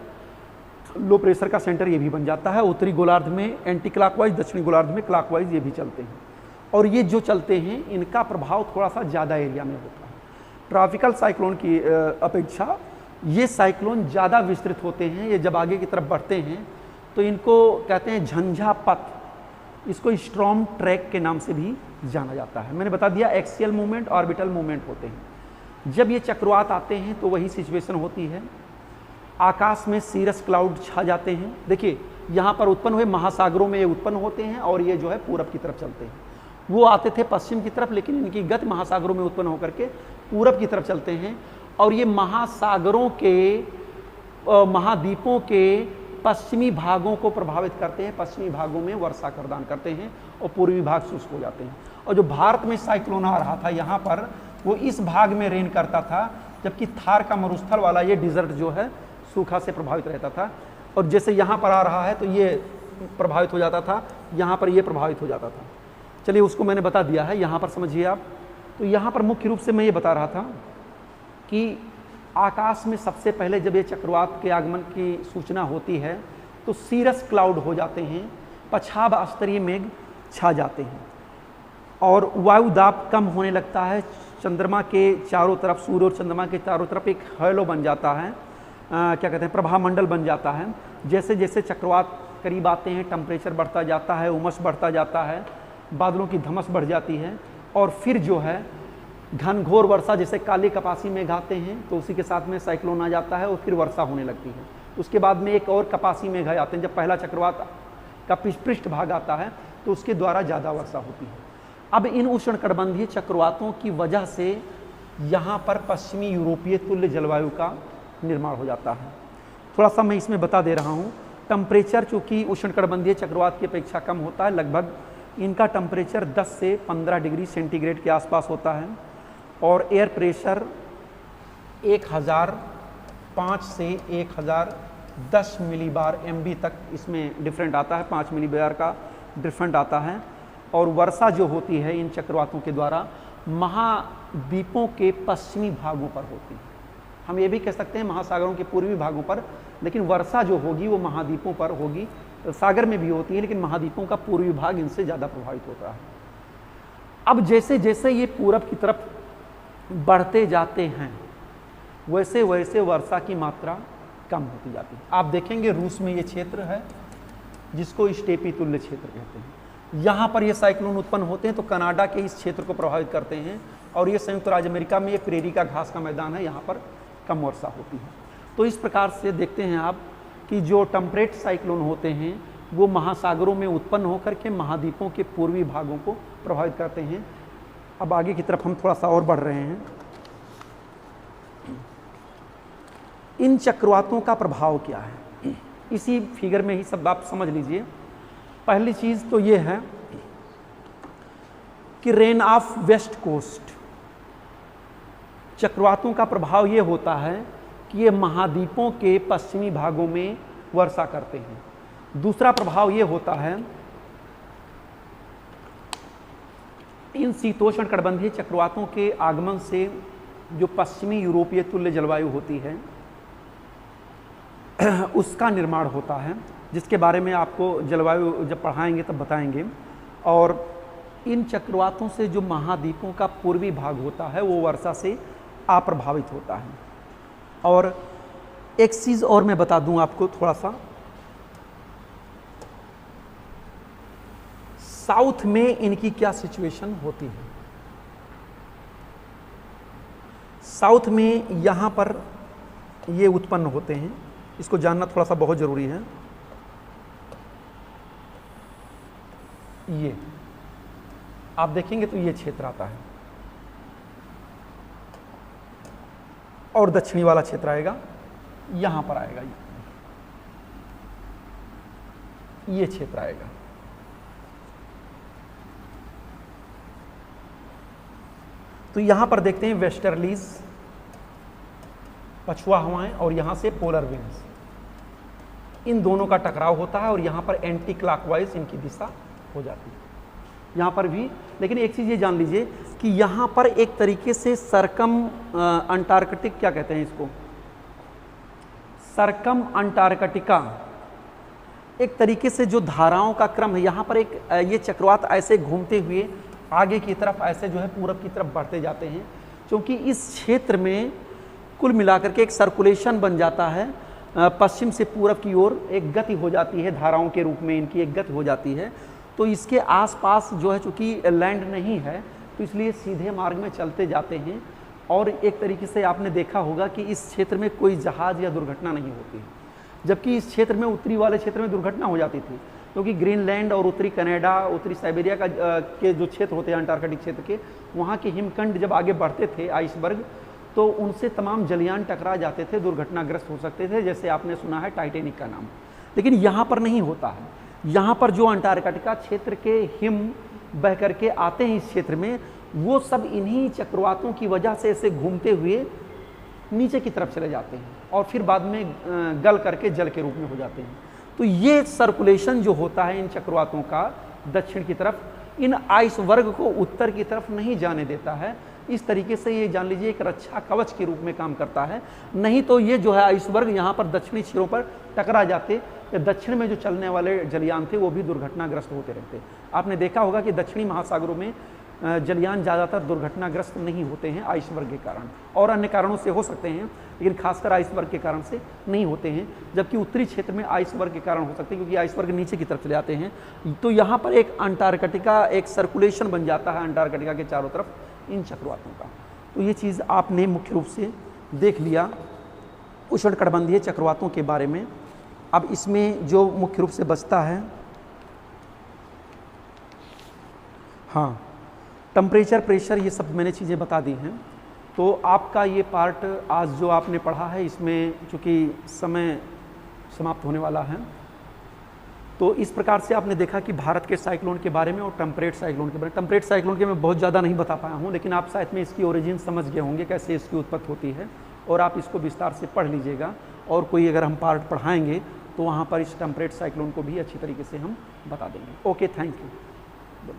लो प्रेशर का सेंटर ये भी बन जाता है। उत्तरी गोलार्ध में एंटी क्लॉकवाइज, दक्षिणी गोलार्ध में क्लॉकवाइज ये भी चलते हैं, और ये जो चलते हैं इनका प्रभाव थोड़ा सा ज़्यादा एरिया में होता है। ट्रॉपिकल साइक्लोन की अपेक्षा ये साइक्लोन ज़्यादा विस्तृत होते हैं। ये जब आगे की तरफ बढ़ते हैं तो इनको कहते हैं झंझा पथ, इसको स्ट्रॉम ट्रैक के नाम से भी जाना जाता है। मैंने बता दिया, एक्सियल मूवमेंट, ऑर्बिटल मूवमेंट होते हैं। जब ये चक्रवात आते हैं तो वही सिचुएशन होती है, आकाश में सीरस क्लाउड छा जाते हैं। देखिए, यहाँ पर उत्पन्न हुए महासागरों में ये उत्पन्न होते हैं और ये जो है पूरब की तरफ चलते हैं। वो आते थे पश्चिम की तरफ, लेकिन इनकी गति महासागरों में उत्पन्न होकर के पूरब की तरफ चलते हैं, और ये महासागरों के, महाद्वीपों के पश्चिमी भागों को प्रभावित करते हैं। पश्चिमी भागों में वर्षा का प्रदान करते हैं और पूर्वी भाग शुष्क हो जाते हैं। और जो भारत में साइक्लोन आ रहा था यहाँ पर, वो इस भाग में रेन करता था, जबकि थार का मरुस्थल वाला ये डिजर्ट जो है सूखा से प्रभावित रहता था। और जैसे यहाँ पर आ रहा है तो ये प्रभावित हो जाता था, यहाँ पर ये प्रभावित हो जाता था। चलिए, उसको मैंने बता दिया है, यहाँ पर समझिए आप। तो यहाँ पर मुख्य रूप से मैं ये बता रहा था कि आकाश में सबसे पहले जब ये चक्रवात के आगमन की सूचना होती है तो सीरस क्लाउड हो जाते हैं, पछाब स्तरीय मेघ छा जाते हैं और वायु दाब कम होने लगता है। चंद्रमा के चारों तरफ, सूर्य और चंद्रमा के चारों तरफ एक हैलो बन जाता है, क्या कहते हैं, प्रभामंडल बन जाता है। जैसे जैसे चक्रवात करीब आते हैं टेम्परेचर बढ़ता जाता है, उमस बढ़ता जाता है, बादलों की धमस बढ़ जाती है, और फिर जो है घनघोर वर्षा, जैसे काली कपासी मेघ आते हैं तो उसी के साथ में साइक्लोन आ जाता है और फिर वर्षा होने लगती है। उसके बाद में एक और कपासी मेघ आते हैं। जब पहला चक्रवात का पृष्ठ भाग आता है तो उसके द्वारा ज़्यादा वर्षा होती है। अब इन उष्णकटिबंधीय चक्रवातों की वजह से यहाँ पर पश्चिमी यूरोपीय तुल्य जलवायु का निर्माण हो जाता है। थोड़ा सा मैं इसमें बता दे रहा हूँ। टेम्परेचर चूँकि उष्णकटिबंधीय चक्रवात की अपेक्षा कम होता है, लगभग इनका टेम्परेचर 10 से 15 डिग्री सेंटीग्रेड के आसपास होता है, और एयर प्रेशर 1005 से 1010 मिलीबार एमबी तक इसमें डिफरेंट आता है, 5 मिलीबार का डिफरेंट आता है। और वर्षा जो होती है इन चक्रवातों के द्वारा महाद्वीपों के पश्चिमी भागों पर होती है। हम ये भी कह सकते हैं महासागरों के पूर्वी भागों पर, लेकिन वर्षा जो होगी वो महाद्वीपों पर होगी। सागर में भी होती है, लेकिन महाद्वीपों का पूर्वी भाग इनसे ज़्यादा प्रभावित होता है। अब जैसे जैसे ये पूरब की तरफ बढ़ते जाते हैं वैसे वैसे वर्षा की मात्रा कम होती जाती है। आप देखेंगे रूस में ये क्षेत्र है जिसको स्टेपी तुल्य क्षेत्र कहते हैं। यहाँ पर ये साइक्लोन उत्पन्न होते हैं तो कनाडा के इस क्षेत्र को प्रभावित करते हैं, और ये संयुक्त राज्य अमेरिका में ये प्रेरी का घास का मैदान है, यहाँ पर कम वर्षा होती है। तो इस प्रकार से देखते हैं आप कि जो टेम्परेट साइक्लोन होते हैं वो महासागरों में उत्पन्न होकर के महाद्वीपों के पूर्वी भागों को प्रभावित करते हैं। अब आगे की तरफ हम थोड़ा सा और बढ़ रहे हैं। इन चक्रवातों का प्रभाव क्या है, इसी फिगर में ही सब आप समझ लीजिए। पहली चीज़ तो ये है कि रेन ऑफ वेस्ट कोस्ट, चक्रवातों का प्रभाव ये होता है कि ये महाद्वीपों के पश्चिमी भागों में वर्षा करते हैं। दूसरा प्रभाव ये होता है इन शीतोष्ण कटिबंधीय चक्रवातों के आगमन से जो पश्चिमी यूरोपीय तुल्य जलवायु होती है उसका निर्माण होता है, जिसके बारे में आपको जलवायु जब पढ़ाएंगे तब बताएंगे। और इन चक्रवातों से जो महाद्वीपों का पूर्वी भाग होता है वो वर्षा से अप्रभावित होता है। और एक चीज़ और मैं बता दूं आपको थोड़ा सा, साउथ में इनकी क्या सिचुएशन होती है। साउथ में यहाँ पर ये उत्पन्न होते हैं, इसको जानना थोड़ा सा बहुत ज़रूरी है। ये आप देखेंगे तो ये क्षेत्र आता है और दक्षिणी वाला क्षेत्र आएगा, यहाँ पर आएगा ये क्षेत्र आएगा। तो यहाँ पर देखते हैं वेस्टर्लीज पछुआ हवाएं और यहाँ से पोलर विंड्स, इन दोनों का टकराव होता है और यहाँ पर एंटी क्लॉकवाइज इनकी दिशा हो जाती है यहाँ पर भी। लेकिन एक चीज़ ये जान लीजिए कि यहाँ पर एक तरीके से सरकम अंटार्कटिक, क्या कहते हैं इसको, सरकम अंटार्कटिका, एक तरीके से जो धाराओं का क्रम है, यहाँ पर एक ये चक्रवात ऐसे घूमते हुए आगे की तरफ ऐसे जो है पूरब की तरफ बढ़ते जाते हैं, क्योंकि इस क्षेत्र में कुल मिलाकर के एक सर्कुलेशन बन जाता है, पश्चिम से पूरब की ओर एक गति हो जाती है, धाराओं के रूप में इनकी एक गति हो जाती है। तो इसके आसपास जो है चूँकि लैंड नहीं है तो इसलिए सीधे मार्ग में चलते जाते हैं और एक तरीके से आपने देखा होगा कि इस क्षेत्र में कोई जहाज़ या दुर्घटना नहीं होती है, जबकि इस क्षेत्र में उत्तरी वाले क्षेत्र में दुर्घटना हो जाती थी, क्योंकि ग्रीनलैंड और उत्तरी कनाडा, उत्तरी साइबेरिया का के जो क्षेत्र होते हैं अंटार्कटिक क्षेत्र के, वहाँ के हिमखंड जब आगे बढ़ते थे आइसबर्ग, तो उनसे तमाम जलयान टकरा जाते थे, दुर्घटनाग्रस्त हो सकते थे, जैसे आपने सुना है टाइटैनिक का नाम। लेकिन यहाँ पर नहीं होता है। यहाँ पर जो अंटार्कटिका क्षेत्र के हिम बह करके आते हैं इस क्षेत्र में, वो सब इन्हीं चक्रवातों की वजह से ऐसे घूमते हुए नीचे की तरफ चले जाते हैं और फिर बाद में गल करके जल के रूप में हो जाते हैं। तो ये सर्कुलेशन जो होता है इन चक्रवातों का दक्षिण की तरफ, इन आइस वर्ग को उत्तर की तरफ नहीं जाने देता है। इस तरीके से ये जान लीजिए एक रक्षा कवच के रूप में काम करता है, नहीं तो ये जो है आइस वर्ग यहाँ पर दक्षिणी सिरों पर टकरा जाते, या दक्षिण में जो चलने वाले जलयान थे वो भी दुर्घटनाग्रस्त होते रहते। आपने देखा होगा कि दक्षिणी महासागरों में जलयान ज़्यादातर दुर्घटनाग्रस्त नहीं होते हैं आइसबर्ग के कारण, और अन्य कारणों से हो सकते हैं, लेकिन खासकर आइसबर्ग के कारण से नहीं होते हैं, जबकि उत्तरी क्षेत्र में आइसबर्ग के कारण हो सकते हैं, क्योंकि आइसबर्ग नीचे की तरफ चले जाते हैं। तो यहाँ पर एक अंटार्कटिका, एक सर्कुलेशन बन जाता है अंटार्कटिका के चारों तरफ इन चक्रवातों का। तो ये चीज़ आपने मुख्य रूप से देख लिया उष्णकटिबंधीय चक्रवातों के बारे में। अब इसमें जो मुख्य रूप से बचता है, हाँ, टेम्परेचर, प्रेशर, ये सब मैंने चीज़ें बता दी हैं। तो आपका ये पार्ट आज जो आपने पढ़ा है, इसमें चूँकि समय समाप्त होने वाला है, तो इस प्रकार से आपने देखा कि भारत के साइक्लोन के बारे में और टेम्परेट साइक्लोन के बारे में। टेम्परेट साइक्लोन के मैं बहुत ज़्यादा नहीं बता पाया हूँ, लेकिन आप शायद में इसकी ओरिजिन समझ गए होंगे, कैसे इसकी उत्पत्ति होती है, और आप इसको विस्तार से पढ़ लीजिएगा। और कोई अगर हम पार्ट पढ़ाएंगे तो वहाँ पर इस टेम्परेट साइक्लोन को भी अच्छी तरीके से हम बता देंगे। Okay, thank you.